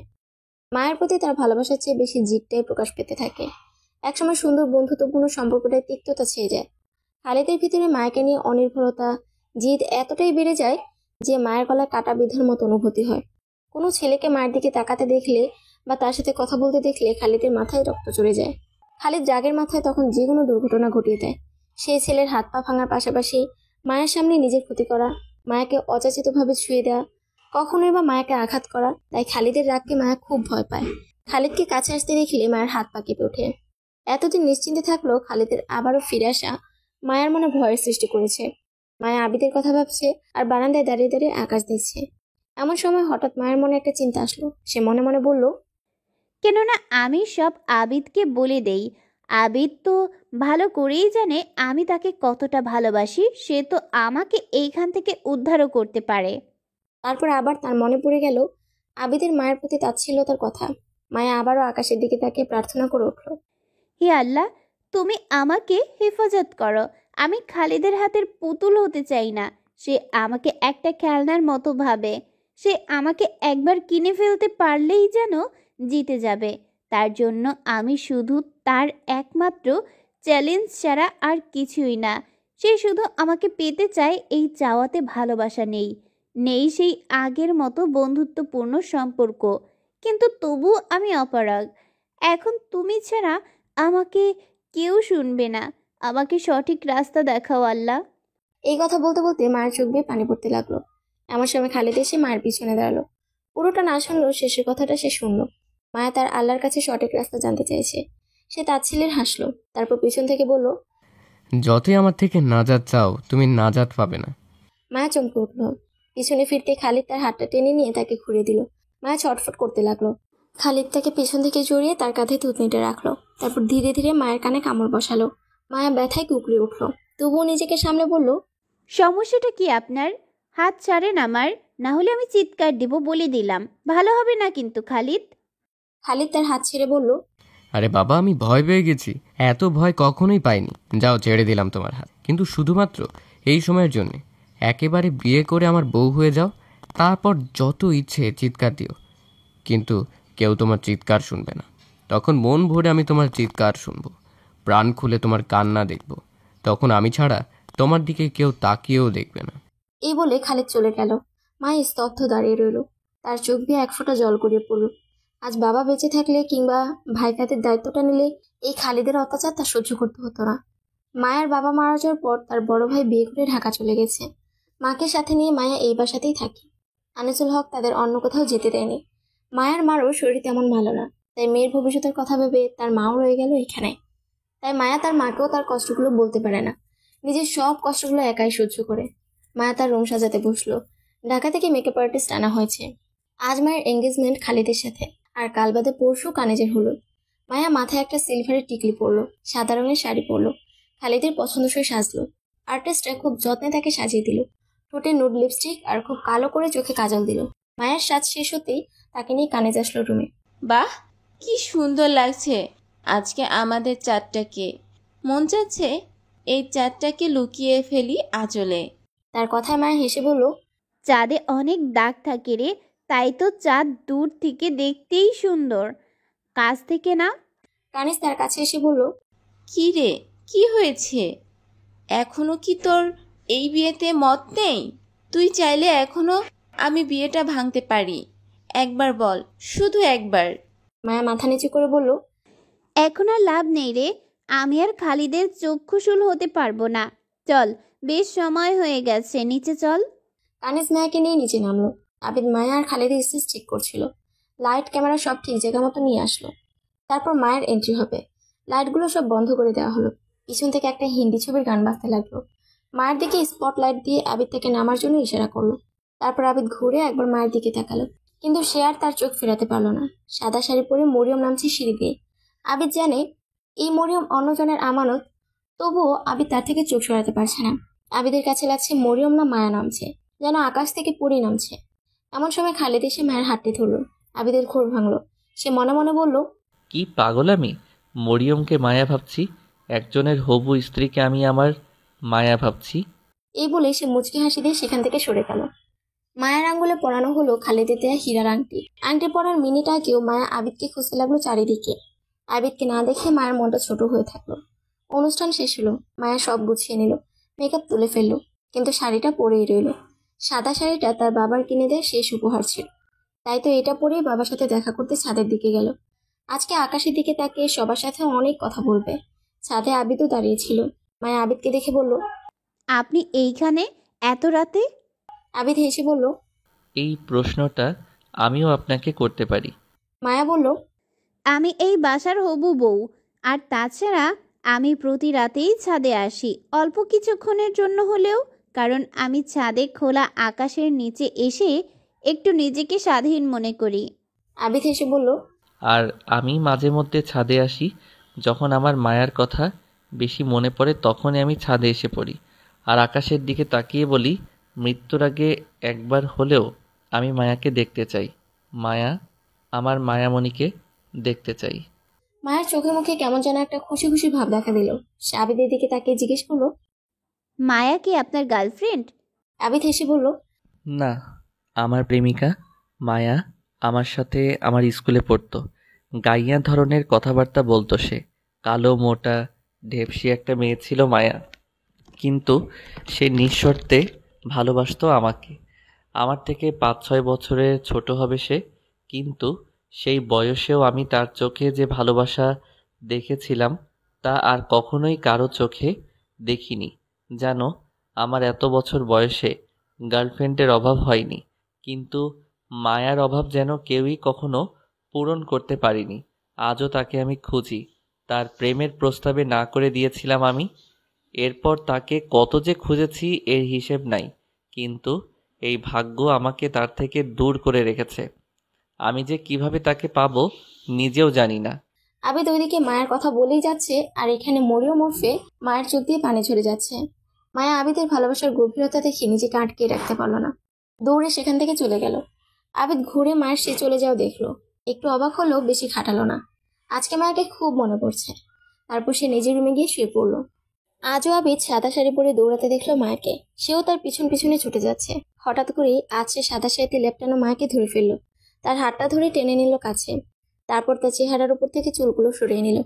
মায়ের প্রতি তার ভালোবাসার চেয়ে বেশি জিদটাই প্রকাশ পেতে থাকে। একসময় সুন্দর বন্ধুত্বপূর্ণ সম্পর্কটায় তিক্ততা ছেয়ে যায়। খালিদের ভিতরে মায়াকে নিয়ে অনির্ভরতা, জিদ এতটাই বেড়ে যায় যে মায়ের গলায় কাটা বিঁধার মতো অনুভূতি হয়। কোনো ছেলেকে মায়ের দিকে তাকাতে দেখলে বা তার সাথে কথা বলতে দেখলে খালিদের মাথায় রক্ত চড়ে যায়। খালিদ রাগের মাথায় তখন যে কোনো দুর্ঘটনা ঘটিয়ে দেয়। সেই ছেলের হাত পা ভাঙার পাশাপাশি মায়ের সামনে নিজের ক্ষতি করা, মায়াকে অযাচিতভাবে ছুঁয়ে দেওয়া, কখনোই বা মায়াকে আঘাত করা। তাই খালিদের রাগকে মায়া খুব ভয় পায়। খালিদকে কাছে আসতে দেখলে মায়ের হাত পা কেঁপে ওঠে। এতদিন নিশ্চিন্তে থাকলেও খালিদের আবারও ফিরে আসা মায়ার মনে ভয়ের সৃষ্টি করেছে। মায়া আবিদের কথা ভাবছে আর বারান্দায় দাঁড়িয়ে দাঁড়িয়ে আকাশ দেখছে। এমন সময় হঠাৎ মায়ের মনে একটা চিন্তা আসলো। সে মনে মনে বলল, কেননা আমি সব আবিদকে বলে দেই। আবিদ তো ভালো করেই জানে আমি তাকে কতটা ভালোবাসি। সে তো আমাকে এইখান থেকে উদ্ধারও করতে পারে। তারপর আবার তার মনে পড়ে গেল আবিদের মায়ের প্রতি তাচ্ছিল্যতার কথা। মায়া আবারও আকাশের দিকে তাকিয়ে প্রার্থনা করে উঠল, হে আল্লাহ, তুমি আমাকে হেফাজত করো। আমি খালিদের হাতের পুতুল হতে চাই না। সে আমাকে একটা খেলনার মতো ভাবে। সে আমাকে একবার কিনে ফেলতে পারলেই যেন জিতে যাবে। তার জন্য আমি শুধু তার একমাত্র চ্যালেঞ্জ ছাড়া আর কিছুই না। সে শুধু আমাকে পেতে চায়, এই চাওয়াতে ভালোবাসা নেই। নেই সেই আগের মতো বন্ধুত্বপূর্ণ সম্পর্ক। কিন্তু তবু আমি অপারগ। এখন তুমি ছাড়া আমাকে কেউ শুনবে না। আমাকে সঠিক রাস্তা দেখাও আল্লাহ। এই কথা বলতে বলতে মায়ের চোখ দিয়ে পানি পড়তে লাগলো। এমন সময় খালিদ এসে মায়ের পিছনে দাঁড়ালো। পুরোটা না শুনলেও শেষের কথাটা সে শুনলো। মায়া তার আল্লাহর কাছে সঠিক রাস্তা জানতে চাইছে। সে তাচ্ছিল্যের হাসলো, তারপর পিছন থেকে বলল, যতই আমার থেকে নাজাত চাও তুমি নাজাত পাবে না। মায়া চমকে উঠল। পিছনে ফিরতে খালিদ তার হাতটা টেনে নিয়ে তাকে ঘুরিয়ে দিল। মায়া ছটফট করতে লাগলো। খালিদ তাকে পিছন থেকে জড়িয়ে তার কাঁধে থুতনিটা রাখলো। তারপর ধীরে ধীরে মায়ের কানে কামড় বসালো। মায়া ব্যথায় কুকড়ে উঠল, তবুও নিজেকে সামলে বলল, সমস্যাটা কি আপনার? হাত ছাড়েন আমার, না হলে আমি চিৎকার দিব বলে দিলাম। ভালো হবে না কিন্তু খালিদ। খালিদ তার হাত ছেড়ে বলল, আরে বাবা, আমি ভয় পেয়ে গেছি। এত ভয় কখনোই পাইনি। যাও, ছেড়ে দিলাম তোমার হাত, কিন্তু শুধুমাত্র এই সময়ের জন্য। একেবারে বিয়ে করে আমার বউ হয়ে যাও, তারপর যত ইচ্ছে চিৎকার দিও, কিন্তু কেউ তোমার চিৎকার শুনবে না। তখন মন ভরে আমি তোমার চিৎকার শুনবো, প্রাণ খুলে তোমার কান্না দেখব। তখন আমি ছাড়া তোমার দিকে কেউ তাকিয়েও দেখবে না। এই বলে খালিদ চলে গেল। মায়া স্তব্ধ দাঁড়িয়ে রইল। তার চোখ দিয়ে এক ফোঁটা জল গড়িয়ে পড়ল। আজ বাবা বেঁচে থাকলে কিংবা ভাই কাদের দায়িত্বটা নিলে এই খালিদের অত্যাচার তার সহ্য করতে হতো না। মায়ের বাবা মারা যাওয়ার পর তার বড় ভাই বিয়ে করে ঢাকা চলে গেছে। মাকে সাথে নিয়ে মায়া এই বাসাতেই থাকে। আনিসুল হক তাদের অন্য কোথাও যেতে দেয়নি। মায়ের মারও শরীর তেমন ভালো না, তাই মেয়ের ভবিষ্যতের কথা ভেবে তার মাও রয়ে গেল এখানে। তাই মায়া তার মাকেও তার কষ্টগুলো বলতে পারে না, নিজের সব কষ্টগুলো একাই সহ্য করে। মায়া তার রুম সাজাতে বসলো। ঢাকা থেকে মেকআপ আর্টিস্ট আনা হয়েছে। আজ মায়ের এঙ্গেজমেন্ট খালিদের সাথে, আর কাল বাদে পরশু কানেজের হলুদ। মায়া মাথায় একটা সিলভারের টিকলি পরলো, সাদা রঙের শাড়ি পরলো, খালিদের পছন্দসই সাজলো। আর্টিস্টরা খুব যত্নে তাকে সাজিয়ে দিল। ঠোঁটে নুড লিপস্টিক আর খুব কালো করে চোখে কাজল দিল। মায়ের সাজ শেষ হতেই তাকে নিয়ে কানেজ আসলো রুমে। বাহ, কি সুন্দর লাগছে আজকে আমাদের চাঁদটাকে। মন চাচ্ছে এই চাঁদটাকে লুকিয়ে ফেলি আঁচলে। তার কথায় মায়া হেসে বলল, চাঁদে অনেক দাগ থাকে রে, তাই তো চাঁদ দূর থেকে দেখতেই সুন্দর, কাছ থেকে না। কানিজ তার কাছে এসে বলল, কি রে, কি হয়েছে? এখনো কি তোর এই বিয়েতে মত নেই? তুই চাইলে এখনো আমি বিয়েটা ভাঙতে পারি। একবার বল, শুধু একবার। মায়া মাথা নিচু করে বলল, এখন আর লাভ নেই রে, আমি আর খালিদের চক্ষুশূল হতে পারবো না। চল, বেশ সময় হয়ে গেছে, নিচে চল। কানিজ মায়াকে নিয়ে নিচে নামলো। আবিদ মায়া আর খালিদের স্টেজ ঠিক করছিল। লাইট ক্যামেরা সব ঠিক জায়গা মতো নিয়ে আসলো। তারপর মায়ের এন্ট্রি হবে। লাইটগুলো সব বন্ধ করে দেওয়া হলো। পিছন থেকে একটা হিন্দি ছবির গান বাজতে লাগলো। মায়ের দিকে স্পটলাইট দিয়ে আবিদ তাকে নামার জন্য ইশারা করলো। তারপর আবিদ ঘুরে একবার মায়ের দিকে তাকালো, কিন্তু সে আর তার চোখ ফেরাতে পারলো না। সাদা শাড়ি পরে মরিয়ম নামছে সিঁড়ি দিয়ে। আবিদ জানে এই মরিয়ম অন্যজনের আমানত, তবুও আবিদ তার থেকে চোখ সরাতে পারছে না। আবিদের কাছে লাগছে মরিয়ম না মায়া নামছে, যেন আকাশ থেকে পরি নামছে। এমন সময় খালিদ এসে মায়ের হাতটি ধরলো। আবিদের ঘোর ভাঙলো। সে মনে মনে বলল, কি পাগল আমি! মরিয়মকে মায়া ভাবছি, একজনের হবু স্ত্রীকে আমি আমার মায়া ভাবছি। এই বলে সে মুচকি হাসি দিয়ে সেখান থেকে সরে গেল। মায়ের আঙ্গুলে পরানো হলো খালিদের দেয়া হীরার আংটি। আংটি পরার মিনিট আগেও মায়া আবিদকে খুঁজতে লাগলো চারিদিকে। আবিদকে না দেখে মায়ের মনটা ছোট হয়ে থাকলো। অনুষ্ঠান শেষ হলো। মায়া সব গুছিয়ে নিল, মেকআপ তুলে ফেললো, কিন্তু শাড়িটা পরেই রইল। সাদা শাড়িটা তার বাবার কিনে দেয় শেষ উপহার ছিল। তাই তো এটা পরেই বাবার সাথে দেখা করতে ছাদের দিকে গেল। আজকে আকাশের দিকে তাকিয়ে সবার সাথে অনেক কথা বলবে। ছাদে আবিদও দাঁড়িয়েছিল। মায়া আবিদকে দেখে বলল, আপনি এইখানে এত রাতে? আবিদ হেসে বলল, এই প্রশ্নটা আমিও আপনাকে করতে পারি। মায়া বলল, আমি এই বাসার হবু বউ, আর তাছাড়া আমি প্রতি রাতেই ছাদে আসি, অল্প কিছুক্ষণের জন্য হলেও, কারণ আমি ছাদে খোলা আকাশের নিচে এসে একটু নিজেকে স্বাধীন মনে করি। আবিদ হেসে বলল, আর আমি মাঝে মধ্যে ছাদে আসি, যখন আমার মায়ার কথা বেশি মনে পড়ে তখনই আমি ছাদে এসে পড়ি, আর আকাশের দিকে তাকিয়ে বলি, মৃত্যুর আগে একবার হলেও আমি মায়াকে দেখতে চাই। মায়া, আমার মায়ামণিকে দেখতে চাই। মায়ের চোখে মুখে কেমন যেন একটা খুশি খুশি ভাব দেখা দিল। সে আবিদের দিকে তাকিয়ে জিজ্ঞেস করলো, মায়া কি আপনার গার্লফ্রেন্ড? আবিদ হেসে বলল, না, আমার প্রেমিকা। মায়া আমার সাথে আমার স্কুলে পড়তো। গাইয়া ধরনের কথাবার্তা বলতো সে। কালো, মোটা, ঢেপসি একটা মেয়ে ছিল মায়া। কিন্তু সে নিঃশর্তে ভালোবাসতো আমাকে। আমার থেকে 5-6 বছরের ছোট হবে সে, কিন্তু সেই বয়সেও আমি তার চোখে যে ভালোবাসা দেখেছিলাম তা আর কখনোই কারো চোখে দেখিনি। জানো, আমার এত বছর বয়সে গার্লফ্রেন্ডের অভাব হয়নি, কিন্তু মায়ার অভাব যেন কেউই কখনো পূরণ করতে পারিনি। আজও তাকে আমি খুঁজি। তার প্রেমের প্রস্তাবে না করে দিয়েছিলাম আমি। এরপর তাকে কত যে খুঁজেছি এর হিসেব নাই, কিন্তু এই ভাগ্য আমাকে তার থেকে দূর করে রেখেছে। আমি যে কিভাবে তাকে পাবো নিজেও জানি না। আবিদ ওইদিকে মায়ের কথা বলেই যাচ্ছে, আর এখানে মরিয়ম ওরফে মায়ের চোখ দিয়ে পানি ঝরে যাচ্ছে। মায়া আবিদের ভালোবাসার গভীরতা দেখে নিজেকে আটকে রাখতে পারলো না, দৌড়ে সেখান থেকে চলে গেল। আবিদ ঘুরে মায়ের সে চলে যাও দেখলো। একটু অবাক হলেও বেশি খাটালো না। আজকে মায়াকে খুব মনে পড়ছে। তারপর সে নিজের রুমে গিয়ে শুয়ে পড়লো। আজও আবিদ সাদা শাড়ি পরে দৌড়াতে দেখলো মায়াকে। সেও তার পিছন পিছনে ছুটে যাচ্ছে। হঠাৎ করেই আজ সে সাদা শাড়িতে লেপটানো মায়াকে ধরে ফেললো। তার হাতটা ধরে টেনে নিল কাছে। তারপর তার চেহারার উপর থেকে চুলগুলো সরিয়ে নিল।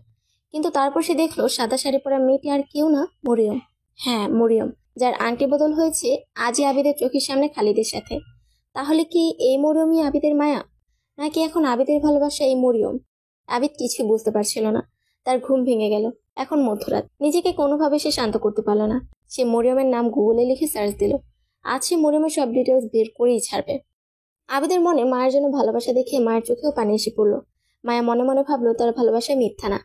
কিন্তু তারপর সে দেখলো সাদা শাড়ি পরা মেয়েটি আর কেউ না, মরিয়ম। হ্যাঁ, মরিয়ম, যার আংটি বদল হয়েছে আজই আবিদের চোখের সামনে খালিদের সাথে। তাহলে কি এই মরিয়মই আবিদের মায়া, নাকি এখন আবিদের ভালোবাসা এই মরিয়ম? আবিদ কিছুই বুঝতে পারছিল না। তার ঘুম ভেঙে গেল। এখন মধ্যরাত, নিজেকে কোনোভাবে সে শান্ত করতে পারল না। সে মরিয়মের নাম গুগলে লিখে সার্চ দিল। আজ সে মরিয়মের সব ডিটেলস বের করেই ছাড়বে। আবিদের মনে মায়ের জন্য ভালোবাসা দেখে মায়ের চোখেও পানি এসে পড়লো। মায়া মনে মনে ভাবলো তার ভালোবাসা মিথ্যা না,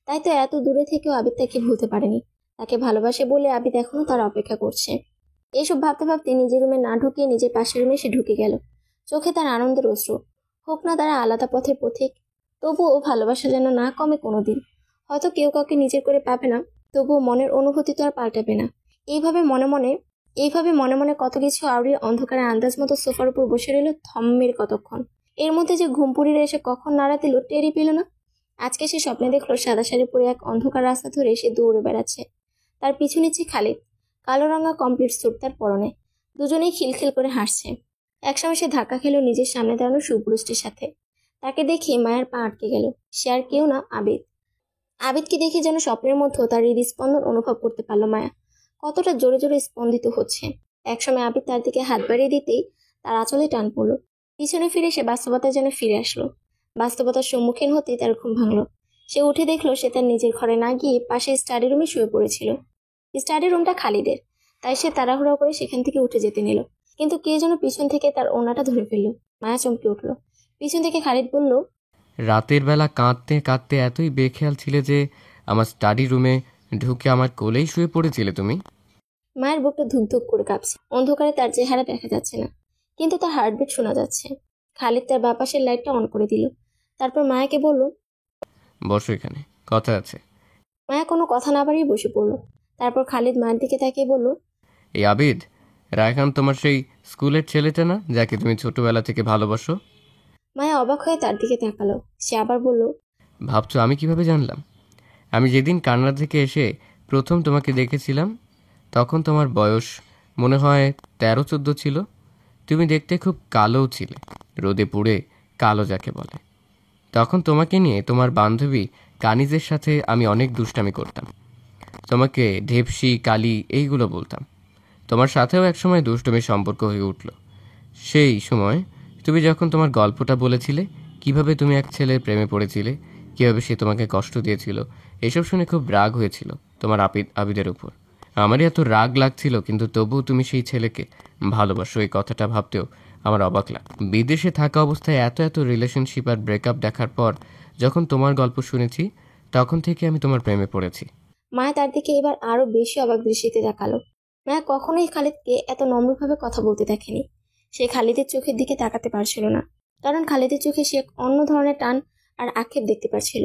তাই তো এত দূরে থেকেও আবিদ তাকে ভুলতে পারেনি। তাকে ভালোবাসে বলে আবিদ এখনো তার অপেক্ষা করছে। এইসব ভাবতে ভাবতে নিজের রুমে না ঢুকিয়ে নিজের পাশের রুমে সে ঢুকে গেল। চোখে তার আনন্দের অশ্রু। হোক না তারা আলাদা পথের পথিক, তবুও ভালোবাসা যেন না কমে কোনোদিন। হয়তো কেউ কাউকে নিজের করে পাবে না, তবুও মনের অনুভূতি তো আর পাল্টাবে না। এইভাবে মনে মনে কত কিছু আউড়িয়ে অন্ধকারে আন্দাজ মতো সোফার উপর বসে রইল থম্মের কতক্ষণ। এর মধ্যে যে ঘুম পুড়িয়ে এসে কখন নাড়া দিল টেরই পেল না। আজকে সে স্বপ্নে দেখলো সাদা শাড়ি পরে এক অন্ধকার রাস্তা ধরে সে দৌড়ে বেড়াচ্ছে। তার পিছু নিচ্ছে খালিদ, কালো রঙা কমপ্লিট স্যুট তার পরনে। দুজনেই খিলখিল করে হাসছে। একসময় সে ধাক্কা খেল নিজের সামনে দাঁড়ানো সুপুরুষটির সাথে। তাকে দেখে মায়ের পা আটকে গেল। সে আর কেউ না, আবিদ। আবিদকে দেখে যেন স্বপ্নের মধ্যেও তার হৃদস্পন্দন অনুভব করতে পারল মায়া, কতটা জোরে জোরে স্পন্দিত হচ্ছে। একসময় আবিদ তার দিকে হাত বাড়িয়ে দিতেই তার আঁচলে টান পড়ল। পিছনে ফিরে সে বাস্তবতায় যেন ফিরে আসলো। বাস্তবতার সম্মুখীন হতেই তার ঘুম ভাঙলো। সে উঠে দেখলো সে তার নিজের ঘরে না গিয়ে পাশে স্টাডি রুমে শুয়ে পড়েছিল। স্টাডি রুমটা খালিদের, তাই সে তাড়াহুড়ো করে সেখান থেকে উঠে যেতে নিল। কিন্তু কে যেন পিছন থেকে তার ওড়নাটা ধরে ফেললো। মায়া চমকে উঠল। পিছন থেকে খালিদ বলল, রাতের বেলা কাঁদতে কাঁদতে এতই বেখেয়াল ছিলে যে আমার স্টাডি রুমে ঢুকে আমার কোলেই শুয়ে পড়েছিলে তুমি? মায়ের বুকটা ধুকধুক করে কাঁপছে। অন্ধকারে তার চেহারা দেখা যাচ্ছে না, কিন্তু তার হার্টবিট শোনা যাচ্ছে। খালিদ তার বাঁ পাশের লাইটটা অন করে দিল। তারপর মায়াকে বলল, বসো, এখানে কথা আছে। মায়া কোনো কথা না বাড়িয়ে বসে পড়ল। তারপর খালিদ মায়ের দিকে তাকিয়ে বলল, এই আবিদ, রায়হান তোমার সেই স্কুলের ছেলেটা না যাকে তুমি ছোটবেলা থেকে ভালোবাসো? মায়া অবাক হয়ে তার দিকে তাকালো। সে আবার বলল, ভাবছো আমি কিভাবে জানলাম? আমি যেদিন কান্না থেকে এসে প্রথম তোমাকে দেখেছিলাম, তখন তোমার বয়স মনে হয় 13-14 ছিল। তুমি দেখতে খুব কালোও ছিলে, রোদে পুড়ে কালো যাকে বলে। তখন তোমাকে নিয়ে তোমার বান্ধবী কানিজের সাথে আমি অনেক দুষ্টামি করতাম। তোমাকে ঢেপসি, কালি এইগুলো বলতাম। তোমার সাথেও একসময় দুষ্টমির সম্পর্ক হয়ে উঠল। সেই সময় তুমি যখন তোমার গল্পটা বলেছিলে, কিভাবে তুমি এক ছেলের প্রেমে পড়েছিলে, কিভাবে সে তোমাকে কষ্ট দিয়েছিল, এসব শুনে খুব রাগ হয়েছিল তোমার আবিদের উপর। আমারই এত রাগ লাগছিল, কিন্তু তবুও তুমি সেই ছেলেকে ভালোবাসো, এই কথাটা ভাবতেও আমার অবাক লাগ। বিদেশে থাকা অবস্থায় এত এত রিলেশনশিপ আর ব্রেকআপ দেখার পর যখন তোমার গল্প শুনেছি, তখন থেকে আমি তোমার প্রেমে পড়েছি। মায়া তার দিকে এবার আরো বেশি অবাক দৃষ্টিতে তাকালো। মায়া কখনোই খালিদকে এত নম্রভাবে কথা বলতে দেখেনি। সে খালিদের চোখের দিকে তাকাতে পারছিল না, কারণ খালিদের চোখে সে এক অন্য ধরনের টান আর আক্ষেপ দেখতে পাচ্ছিল,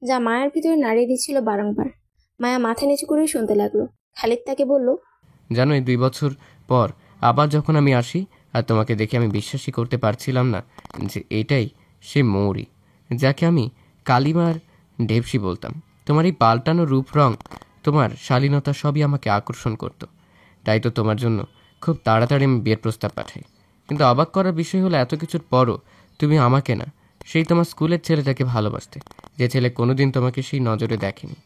যা মায়ের ভিতরে নাড়িয়ে দিচ্ছিল বারংবার। মায়া মাথা নিচু করে শুনতে লাগলো। খালিদ তাকে বলল, জানো, এই 2 বছর পর আবার যখন আমি আসি আর তোমাকে দেখে আমি বিশ্বাসই করতে পারছিলাম না যে এটাই সে মৌরি, যাকে আমি কালিমার ঢেপসি বলতাম। তোমার এই পাল্টানো রূপ, রং, তোমার শালীনতা সবই আমাকে আকর্ষণ করত। তাই তো তোমার জন্য খুব তাড়াতাড়ি আমি বিয়ের প্রস্তাব পাঠাই। কিন্তু অবাক করার বিষয় হলো, এত কিছুর পরও তুমি আমাকে না, সেই তোমার স্কুলের ছেলেটাকে ভালোবাসতে, যে ছেলে কোনোদিন তোমাকে সেই নজরে দেখেনি,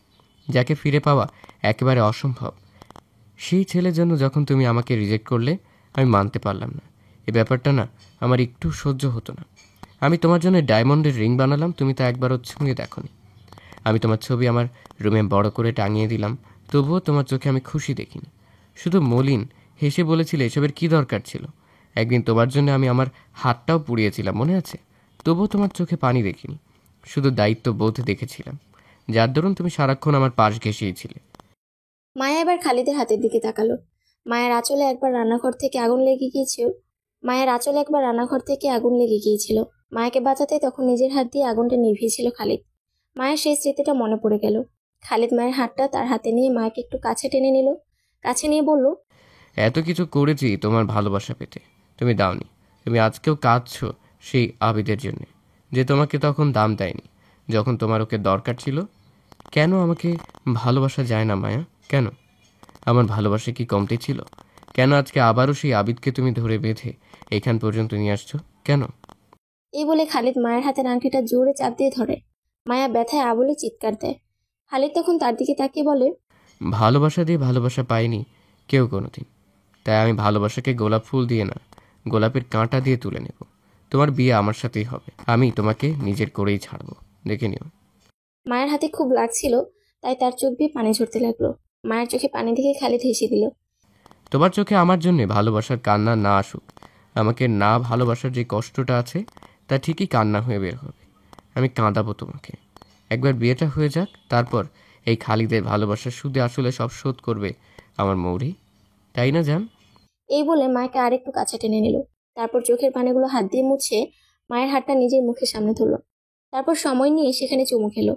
যাকে ফিরে পাওয়া একেবারে অসম্ভব। সেই ছেলের জন্য যখন তুমি আমাকে রিজেক্ট করলে, আমি মানতে পারলাম না। এই ব্যাপারটা না আমার একটু সহ্য হতো না। আমি তোমার জন্য ডায়মন্ডের রিং বানালাম, তুমি তা একবারও ছুঁয়ে দেখোনি। আমি তোমার ছবি আমার রুমে বড় করে টাঙিয়ে দিলাম, তবুও তোমার চোখে আমি খুশি দেখিনি। শুধু মলিন হেসে বলেছিলে এসবের কি দরকার ছিল। একদিন তোমার জন্য আমি আমার হাতটাও পুড়িয়েছিলাম, মনে আছে? তবুও তোমার চোখে পানি দেখিনি, শুধু দায়িত্ব বোধ দেখেছিলাম, যার দরুন তুমি সারাক্ষণ আমার পাশ ঘেঁষিয়েছিলে। মায়া এবার খালিদের হাতের দিকে তাকালো। মায়ের আঁচলে একবার রান্নাঘর থেকে আগুন লেগে গিয়েছিল। মায়াকে বাঁচাতে তখন নিজের হাত দিয়ে আগুনটা নিভিয়েছিল খালিদ। মায়ের সেই স্মৃতিটা মনে পড়ে গেল। খালিদ মায়ের হাতটা তার হাতে নিয়ে মায়াকে একটু কাছে টেনে নিল। কাছে নিয়ে বলল, এত কিছু করেছি তোমার ভালোবাসা পেতে, তুমি দাওনি। তুমি আজকেও কাঁদছো সেই আবিদের জন্য, যে তোমাকে তখন দাম দেয়নি যখন তোমার ওকে দরকার ছিল। কেন আমাকে ভালোবাসা যায় না মায়া? কেন? আমার ভালোবাসা কি কমতি ছিল? কেন আজকে আবারও সেই আবিদকে তুমি ধরে বেঁধে এখান পর্যন্ত নিয়ে আসছো? কেন? এই বলে খালিদ মায়ের হাতের আংটিটা জোরে চাপ দিয়ে ধরে। মায়া ব্যথায় আবলে চিৎকার দেয়। খালিদ তখন তার দিকে তাকিয়ে বলে, ভালোবাসা দিয়ে ভালোবাসা পাইনি কেউ কোনোদিন, তাই আমি ভালোবাসাকে গোলাপ ফুল দিয়ে না, গোলাপের কাঁটা দিয়ে তুলে নেব। তোমার বিয়ে আমার সাথেই হবে, আমি তোমাকে নিজের করেই ছাড়বো, দেখে নিও। মায়ের হাতে খুব লাগছিল, তাই তার চোখ দিয়ে পানি ঝরতে লাগলো। মায়ের চোখে পানি দেখে খালিদ হেসে দিল। তোমার চোখে আমার জন্য ভালোবাসার কান্না না আসুক, আমাকে না ভালোবাসার যে কষ্টটা আছে তা ঠিকই কান্না হয়ে বের হবে। আমি কাঁদাবো তোমাকে। একবার বিয়েটা হয়ে যাক, তারপর এই খালিদের ভালোবাসার সুদে আসলে সব শোধ করবে আমার মৌরি, তাই না জান? এই বলে মাকে আরেকটু কাছে টেনে নিল। তারপর চোখের পানিগুলো হাত দিয়ে মুছে মায়ের হাতটা নিজের মুখের সামনে ধরলো। তারপর সময় নিয়ে সেখানে চুমু খেলো।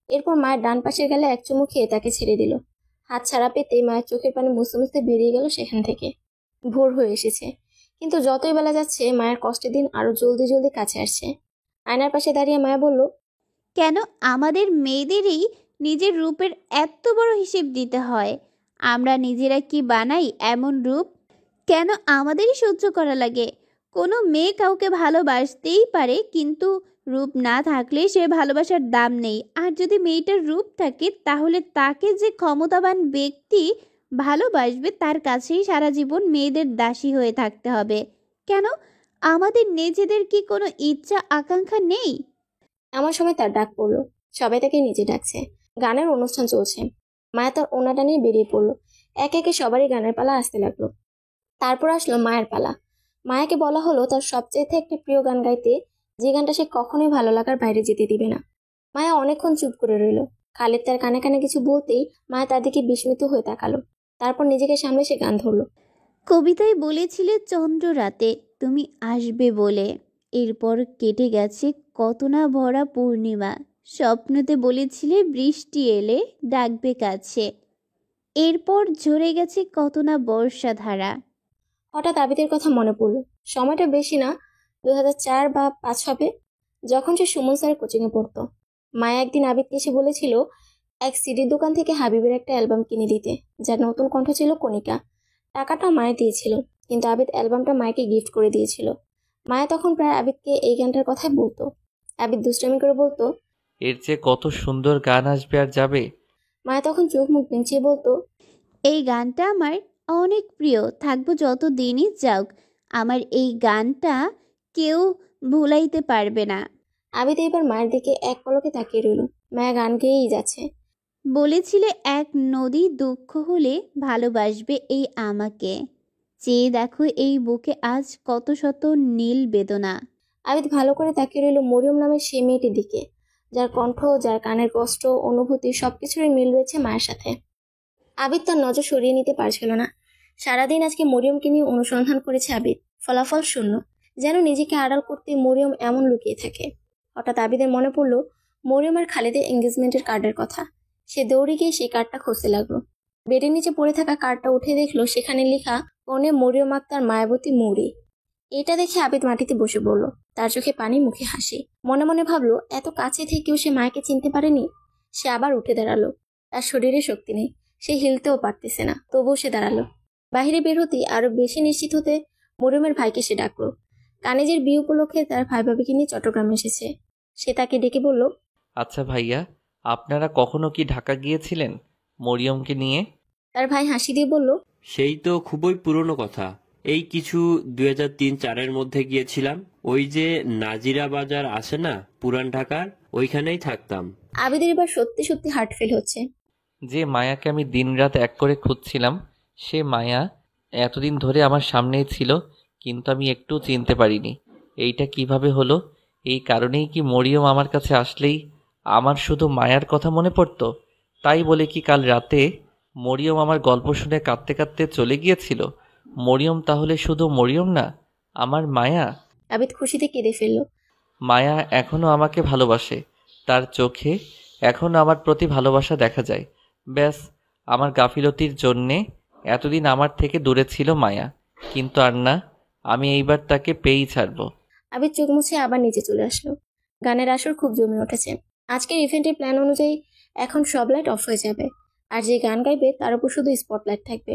এরপর মায়ের ডান পাশের গালে এক চুমু খেয়ে তাকে ছেড়ে দিল। হাত ছাড়া পেতে মায়ের চোখের পানি মুছতে মুছতে বেরিয়ে গেল সেখান থেকে। ভোর হয়ে এসেছে, কিন্তু যতই বেলা যাচ্ছে মায়ের কষ্টের দিন আরো জলদি জলদি কাছে আসছে। আয়নার পাশে দাঁড়িয়ে মায়া বলল, কেন আমাদের মেয়েদেরই নিজের রূপের এত বড় হিসেব দিতে হয়? আমরা নিজেরা কি বানাই এমন রূপ? কেন আমাদেরই সহ্য করা লাগে? কোনো মেয়ে কাউকে ভালোবাসতেই পারে, কিন্তু রূপ না থাকলে সে ভালোবাসার দাম নেই। আর যদি মেয়েটার রূপ থাকে তাহলে তাকে যে ক্ষমতাবান ব্যক্তি ভালোবাসবে তার কাছেই সারা জীবন মেয়েদের দাসী হয়ে থাকতে হবে। কেন আমাদের নিজেদের কি কোনো ইচ্ছা আকাঙ্ক্ষা নেই? এমন সময় তার ডাক পড়লো। সবাই তাকে নিচে ডাকছে। গানের অনুষ্ঠান চলছে। মায়া তার ওনাটা নিয়ে বেরিয়ে পড়লো। একে একে সবারই গানের পালা আসতে লাগলো। তারপর আসলো মায়ের পালা। মায়াকে বলা হলো তার সবচেয়ে একটা প্রিয় গান গাইতে, যে গানটা সে কখনোই ভালো লাগার বাইরে যেতে দিবে না। মায়া অনেকক্ষণ চুপ করে রইল। খালিদ তার কানে কানে কিছু বলতেই মায়া তার দিকে বিস্মিত হয়ে তাকালো। তারপর নিজেকে সামলে সে গান ধরলো। কবিতায় বলেছিলে চন্দ্র রাতে তুমি আসবে বলে, এরপর কেটে গেছে কত না ভরা পূর্ণিমা। স্বপ্নতে বলেছিলে বৃষ্টি এলে ডাকবে কাছে, এরপর ঝরে গেছে কত না বর্ষাধারা। হঠাৎ আবিদের কথা মনে পড়লো। সময়টা বেশি না, 2004 বা 2005 হবে, যখন সে সুমন স্যারের কোচিংয়ে পড়তো। মায়া একদিন আবিদকে এসে বলেছিল এক সিডির দোকান থেকে হাবিবের একটা অ্যালবাম কিনে দিতে, যার নতুন কণ্ঠ ছিল কণিকা। টাকাটা মায়া দিয়েছিল, কিন্তু আবিদ অ্যালবামটা মায়াকে গিফট করে দিয়েছিল। মায়া তখন প্রায় আবিদকে এই গানটার কথাই বলতো। আবিদ দুষ্টামি করে বলতো, এর চেয়ে কত সুন্দর গান আসবে আর যাবে। মায়া তখন চোখ মুখ বেঁচিয়ে বলতো, এই গানটা আমার অনেক প্রিয়, থাকবো যত দিনই যাক। আমার এই গানটা কেউ ভুলাইতে পারবে না। আবিদ এবার মায়ের দিকে এক পলকে তাকিয়ে রইল। মায়া গান গেয়েই যাচ্ছে। বলেছিলে এক নদী দুঃখ হলে ভালোবাসবে এই আমাকে, চেয়ে দেখো এই বুকে আজ কত শত নীল বেদনা। আবিদ ভালো করে তাকিয়ে রইল মরিয়ম নামের সেই মেয়েটির দিকে, যার কণ্ঠ, যার কানের কষ্ট, অনুভূতি সবকিছুরই মিল রয়েছে মায়ের সাথে। আবিদ তার নজর সরিয়ে নিতে পারছিল না। সারাদিন আজকে মরিয়মকে নিয়ে অনুসন্ধান করেছে আবিদ, ফলাফল শূন্য। যেন নিজেকে আড়াল করতে মরিয়ম এমন লুকিয়ে থাকে। হঠাৎ আবিদের মনে পড়ল মরিয়ম আর খালিদের এঙ্গেজমেন্টের কার্ডের কথা। সে দৌড়ে গিয়ে সেই কার্ডটা খুঁজতে লাগলো। বেডের নিচে পড়ে থাকা কার্ডটা উঠে দেখলো সেখানে লেখা কনে মরিয়ম আক্তার মায়াবতী মৌরি। এটা দেখে আবিদ মাটিতে বসে পড়ল। তার চোখে পানি, মুখে হাসি। মনে মনে ভাবলো এত কাছে থেকেও সে মায়াকে চিনতে পারেনি। সে আবার উঠে দাঁড়ালো। তার শরীরে শক্তি নেই, সে হিলতেও পারতেছে না, তবুও সে দাঁড়ালো। বাহিরে বের হতেই আরো বেশি নিশ্চিত হতে মরিয়মের ভাইকে সে ডাকলো। কানিজের বিয়ে উপলক্ষে তার ভাই ভাবিকে নিয়ে চট্টগ্রামে এসেছে। সে তাকে ডেকে বলল, আচ্ছা ভাইয়া, আপনারা কখনো কি ঢাকা গিয়েছিলেন মরিয়মকে নিয়ে? তার ভাই হাসি দিয়ে বলল, সেই তো খুবই পুরনো কথা, এই কিছু 2003-04 মধ্যে গিয়েছিলাম। ওই যে নাজিরা বাজার আছে না পুরান ঢাকার, ওইখানেই থাকতাম। আবিদের এবার সত্যি সত্যি হার্ট ফেল হচ্ছে। যে মায়াকে আমি দিনরাত এক করে খুঁজছিলাম, সে মায়া এতদিন ধরে আমার সামনেই ছিল, কিন্তু আমি একটু চিনতে পারিনি। এইটা কিভাবে হলো? এই কারণেই কি মরিয়ম আমার কাছে আসলেই আমার শুধু মায়ার কথা মনে পড়তো? তাই বলে কি কাল রাতে মরিয়ম আমার গল্প শুনে কাঁদতে কাঁদতে চলে গিয়েছিল? মরিয়ম তাহলে শুধু মরিয়ম না, আমার মায়া। আবিদ খুশিতে কেঁদে ফেলল। মায়া এখনো আমাকে ভালোবাসে, তার চোখে এখনো আমার প্রতি ভালোবাসা দেখা যায়। ব্যাস, আমার গাফিলতির জন্যে এতদিন আমার থেকে দূরে ছিল মায়া, কিন্তু আর না, আমি এইবার তাকে পেয়েই ছাড়বো। আবিদ চোখ মুছে আবার নিচে চলে আসলো। গানের আসর খুব জমে উঠেছে। আজকের ইভেন্টের প্ল্যান অনুযায়ী এখন সব লাইট অফ হয়ে যাবে, আর যে গান গাইবে তার উপর শুধু স্পটলাইট থাকবে।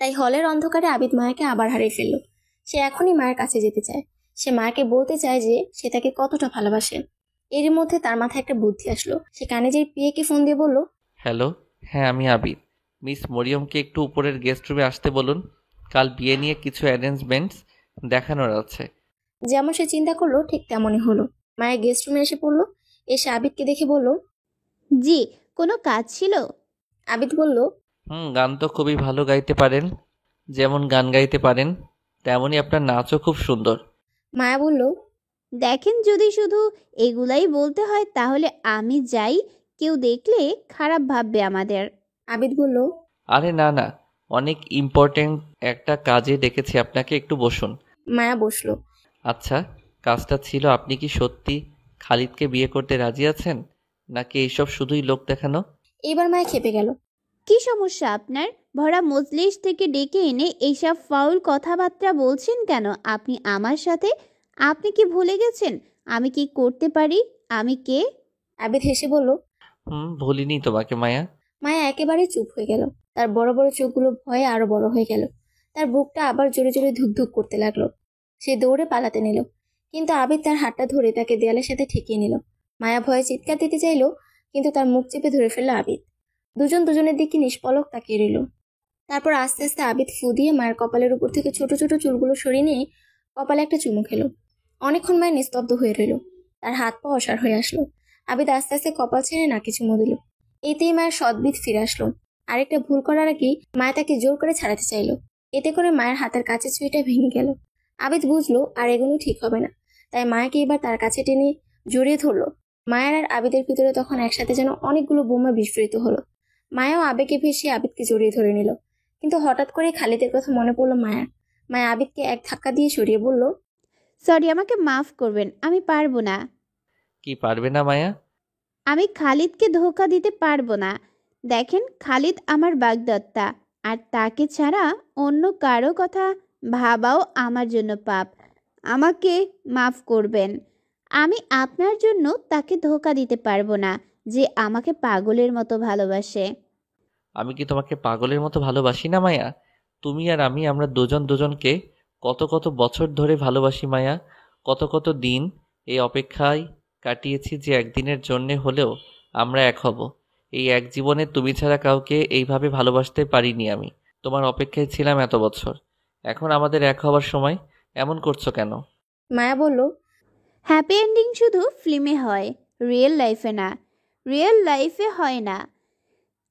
তাই হলের অন্ধকারে আবিদ মায়াকে আবার হারিয়ে ফেলল। সে এখনই মায়ের কাছে যেতে চায়। সে মায়াকে বলতে চায় যে সে তাকে কতটা ভালোবাসে। এরই মধ্যে তার মাথায় একটা বুদ্ধি আসলো। সে কানিজের পিএকে ফোন দিয়ে বলল, হ্যালো, হ্যাঁ আমি আবিদ। মিস মরিয়মকে একটু উপরের গেস্ট রুমে আসতে বলুন, কাল বিয়ে নিয়ে কিছু অ্যারেঞ্জমেন্টস দেখানোর আছে। যেমন সে চিন্তা করলো ঠিক তেমনই হলো। মায়া গেস্ট রুমে এসে পড়লো। এসে আবিদকে দেখে বলল, জি, কোনো কাজ ছিল? আবিদ বলল, গান তো খুবই ভালো গাইতে পারেন। যেমন গান গাইতে পারেন তেমনই আপনার নাচও খুব সুন্দর। মায়া বলল, দেখেন, যদি শুধু এগুলাই বলতে হয় তাহলে আমি যাই, কেউ দেখলে খারাপ ভাববে আমাদের। আবিদ বলল, আরে না না, অনেক ইম্পর্ট্যান্ট একটা কাজে ডেকেছি আপনাকে, একটু বসুন। মায়া বসলো। আচ্ছা, কাজটা ছিল, আপনি কি সত্যি খালিদকে বিয়ে করতে রাজি আছেন, নাকি এইসব শুধুই লোক দেখানো? এবার মায়া খেপে গেল। কি সমস্যা আপনার? ভরা মজলিস থেকে ডেকে এনে এইসব ফাউল কথাবার্তা বলছেন কেন আপনি আমার সাথে? আপনি কি ভুলে গেছেন আমি কি করতে পারি, আমি কে? আবিদ হেসে বলল, ভুলিনি তোমাকে মায়া। মায়া একেবারে চুপ হয়ে গেল। তার বড় বড় চোখগুলো ভয়ে আরো বড় হয়ে গেল। তার বুকটা আবার জোরে জোরে ধুকধুক করতে লাগলো। সে দৌড়ে পালাতে নিল, কিন্তু আবিদ তার হাতটা ধরে তাকে দেয়ালের সাথে ঠেকিয়ে নিল। মায়া ভয়ে চিৎকার দিতে চাইল, কিন্তু তার মুখ চেপে ধরে ফেলল আবিদ। দুজন দুজনের দিকে নিষ্পলক তাকিয়ে রইল। তারপর আস্তে আস্তে আবিদ ফু দিয়ে মায়ের কপালের উপর থেকে ছোট ছোট চুলগুলো সরিয়ে নিয়ে কপালে একটা চুমু খেলো। অনেকক্ষণ মায়ের নিস্তব্ধ হয়ে রইল। তার হাত পা অসাড় হয়ে আসলো। আবিদ আস্তে আস্তে কপাল ছেড়ে নাকে চুমু দিল। এতেই মায়ের সদ্বিদ ফিরে আসলো। আরেকটা ভুল করার আগেই মায়া তাকে জোর করে ছাড়াতে চাইল। এতে করে মায়ের হাতের কাছে ছুঁইটা ভেঙে গেল। আবিদ বুঝলো আর এগুলো ঠিক হবে না, তাই মায়াকে এবার তার কাছে টেনে জড়িয়ে ধরলো। মায়ের আর আবিদের ভিতরে তখন একসাথে যেন অনেকগুলো বোমা বিস্ফোরিত হলো। মায়াও আবেগে ভেসে আবিদকে জড়িয়ে ধরে নিল। কিন্তু হঠাৎ করে খালিদের কথা মনে পড়লো মায়ার। মায়া আবিদকে এক ধাক্কা দিয়ে সরিয়ে বলল, সরি, আমাকে মাফ করবেন, আমি পারবো না। কি পারবে না মায়া? আমি খালিদকে ধোঁকা দিতে পারবো না। দেখেন, খালিদ আমার বাগদত্তা, আর তাকে ছাড়া অন্য কারো কথা ভাবাও আমার জন্য পাপ। আমাকে মাফ করবেন। আমি আপনার জন্য তাকে ধোঁকা দিতে পারবো না, যে আমাকে পাগলের মতো ভালোবাসে। আমি কি তোমাকে পাগলের মতো ভালোবাসি না মায়া? তুমি আর আমি, আমরা দুজন দুজনকে কত কত বছর ধরে ভালোবাসি মায়া। কত কত দিন এই অপেক্ষায় কাটিয়েছি যে একদিনের জন্যে হলেও আমরা এক হব। এই এক জীবনে তুমি ছাড়া কাউকে এইভাবে ভালোবাসতে পারিনি আমি। তোমার অপেক্ষায় ছিলাম এত বছর। এখন আমাদের এক হবার সময়, এমন করছো কেন? মায়া বলল, হ্যাপি এন্ডিং শুধু ফিল্মে হয়, রিয়েল লাইফে না। রিয়েল লাইফে হয় না।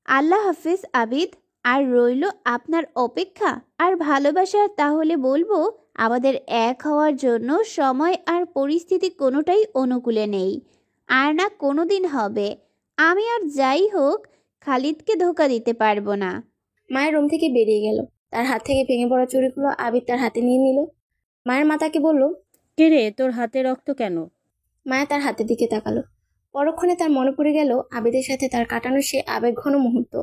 আল্লাহ হাফিজ আবিদ, আর রইল আপনার অপেক্ষা আর ভালোবাসা। তাহলে বলবো, আমাদের এক হওয়ার জন্য সময় আর পরিস্থিতি কোনোটাই অনুকূলে নেই, আর না কোনো দিন হবে। আমি আর যাই হোক খালিদকে ধোঁকা দিতে পারবো না। মায়ের রুম থেকে বেরিয়ে গেল। তার হাত থেকে ভেঙে পড়া চুড়িগুলো আবিদ তার হাতে নিয়ে নিল। মায়ের মাতাকে বলল, কে রে, তোর হাতে রক্ত কেন? মায়া তার হাতের দিকে তাকালো। পরক্ষণে তার মনে পড়ে গেল আবিদের সাথে তার কাটানো সে আবেগঘন মুহূর্ত,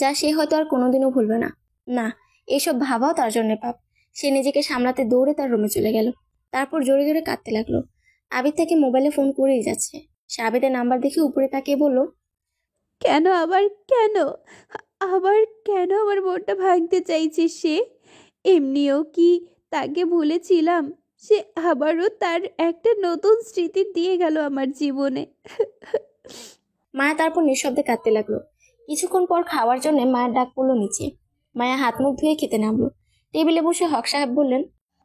যা সে হয়তো আর কোনোদিনও ভুলবে না। না, এসব ভাবাও তার জন্য পাপ। সে নিজেকে সামলাতে দৌড়ে তার রুমে চলে গেল। তারপর জোরে জোরে কাঁদতে লাগলো। আবিদ তাকে মোবাইলে ফোন করেই যাচ্ছে। সে আবিদের নাম্বার দেখে উপরে তাকিয়ে বলল, কেন আবার কেন? আবার কেন আমার মনটা ভাঙতে চাইছিস? সে এমনিও কি তাকে ভুলেছিলাম? সে আবারও তার একটা নতুন স্মৃতি দিয়ে গেল আমার জীবনে। মায়া তারপর নিঃশব্দে কাঁদতে লাগলো। কিছুক্ষণ পর খাওয়ার জন্য মায়ের ডাক পড়লো নিচে। মায়া হাত মুখ ধুয়ে খেতে নামলো। টেবিলে বসে হক সাহেব বললেন,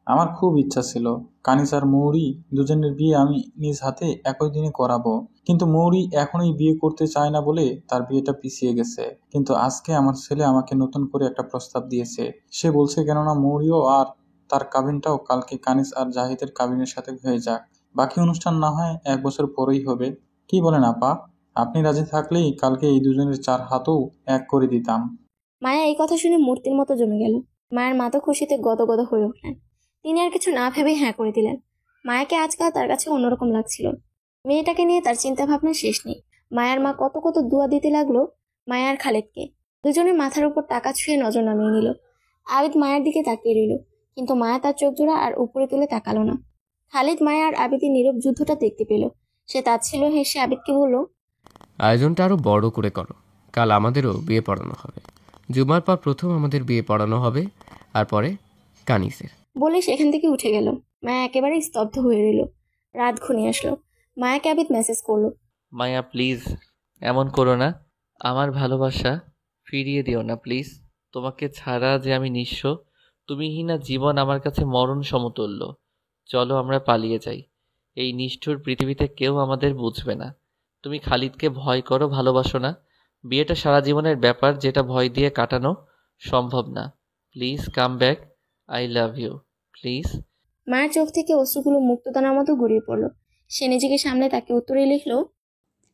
আমার খুব ইচ্ছা ছিল কানিজ আর মৌরি দুজনের বিয়ে আমি নিজ হাতে একই দিনে করাবো, কিন্তু মৌরি এখনই বিয়ে করতে চায় না বলে তার বিয়েটা পিছিয়ে গেছে। কিন্তু আজকে আমার ছেলে আমাকে নতুন করে একটা প্রস্তাব দিয়েছে। সে বলছে কেননা মৌরিও আর তার কাবিনটাও কালকে কানিজ আর জাহিদের কাবিনের সাথে হয়ে যাক, বাকি অনুষ্ঠান না হয় 1 বছর পরেই হবে। কি বলেন আপা? আপনি রাজি থাকলেই কালকে এই দুজনের 4 হাতও এক করে দিতাম। মায়া এই কথা শুনে মূর্তির মতো জমে গেল। মায়ের মা তো খুশিতে গদগদ হয়ে উঠলেন। তিনি আর কিছু না ভেবে হ্যাঁ করে দিলেন। মায়াকে আজকাল তার কাছে অন্যরকম লাগছিল। মেয়েটাকে নিয়ে তার চিন্তা ভাবনা শেষ নেই। মায়ার মা কত কত দোয়া দিতে লাগলো মায়ার খালেদকে। দুজনের মাথার উপর টাকা ছুঁয়ে নজর নামিয়ে নিল। আবিদ মায়ের দিকে তাকিয়ে রইল, কিন্তু মায়া তার চোখ জোড়া আর উপরে তুলে তাকালো না। খালিদ মায়া আর আবিদের নীরব যুদ্ধটা দেখতে পেল। সে তাচ্ছিল্য হেসে আবিদকে বলল, আয়োজনটা আরো বড় করে করো। কাল আমাদেরও বিয়ে পড়ানো হবে। জুমার পর প্রথম আমাদের বিয়ে পড়ানো হবে, আর পরে কানিসের। বলে সেখান থেকে উঠে গেল। মায়া একেবারে স্তব্ধ হয়ে রইল। রাত ঘনিয়ে আসলো। মায়াকে আবিদ মেসেজ করলো, মায়া প্লিজ এমন করো না। আমার ভালোবাসা ফিরিয়ে দিও না প্লিজ। তোমাকে ছাড়া যে আমি নিঃস্ব, তুমিহীনা জীবন আমার কাছে মরণ সমতুল্য। চলো আমরা পালিয়ে যাই। এই নিষ্ঠুর পৃথিবীতে কেউ আমাদের বুঝবে না। তুমি খালিদকে ভয় করো, ভালোবাসো না। বিয়েটা সারা জীবনের ব্যাপার, যেটা ভয় দিয়ে কাটানো সম্ভব না। Please come back. I love you. Please. মায়ের চোখ থেকে অশ্রুগুলো মুক্তদানার মতো গড়িয়ে পড়ল। সে নিজেকে সামনে তাকে উত্তরে লিখল,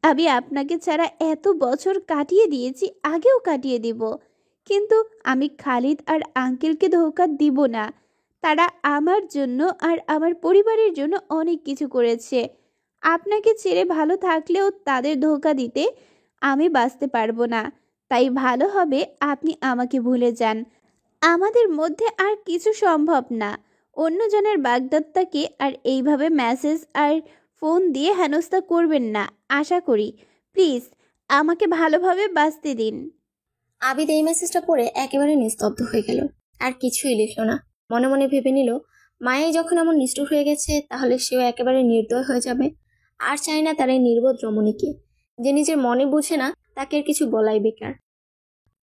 আমি আপনাকে ছাড়া এত বছর কাটিয়ে দিয়েছি, আগেও কাটিয়ে দিব, কিন্তু আমি খালিদ আর আঙ্কেলকে ধোঁকা দিব না। তারা আমার জন্য আর আমার পরিবারের জন্য অনেক কিছু করেছে। আপনাকে ছেড়ে ভালো থাকলেও তাদের ধোঁকা দিতে আমি বাঁচতে পারবো না। তাই ভালো হবে আপনি আমাকে ভুলে যান। আমাদের মধ্যে আর কিছু সম্ভব না। অন্যজনের বাগদত্তাকে আর এইভাবে মেসেজ আর ফোন দিয়ে হেনস্থা করবেন না আশা করি। প্লিজ আমাকে ভালোভাবে বাঁচতে দিন। আবিদ এই মেসেজটা পড়ে একেবারে নিস্তব্ধ হয়ে গেল। আর কিছুই লিখল না। মনে মনে ভেবে নিল, মায়াই যখন এমন নিষ্ঠুর হয়ে গেছে, তাহলে সেও একেবারে নির্দয় হয়ে যাবে। আর চাই না তার এই নির্বোধ রমণীকে। যে নিজের মনে বুঝে না, তাকে আর কিছু বলাই বেকার।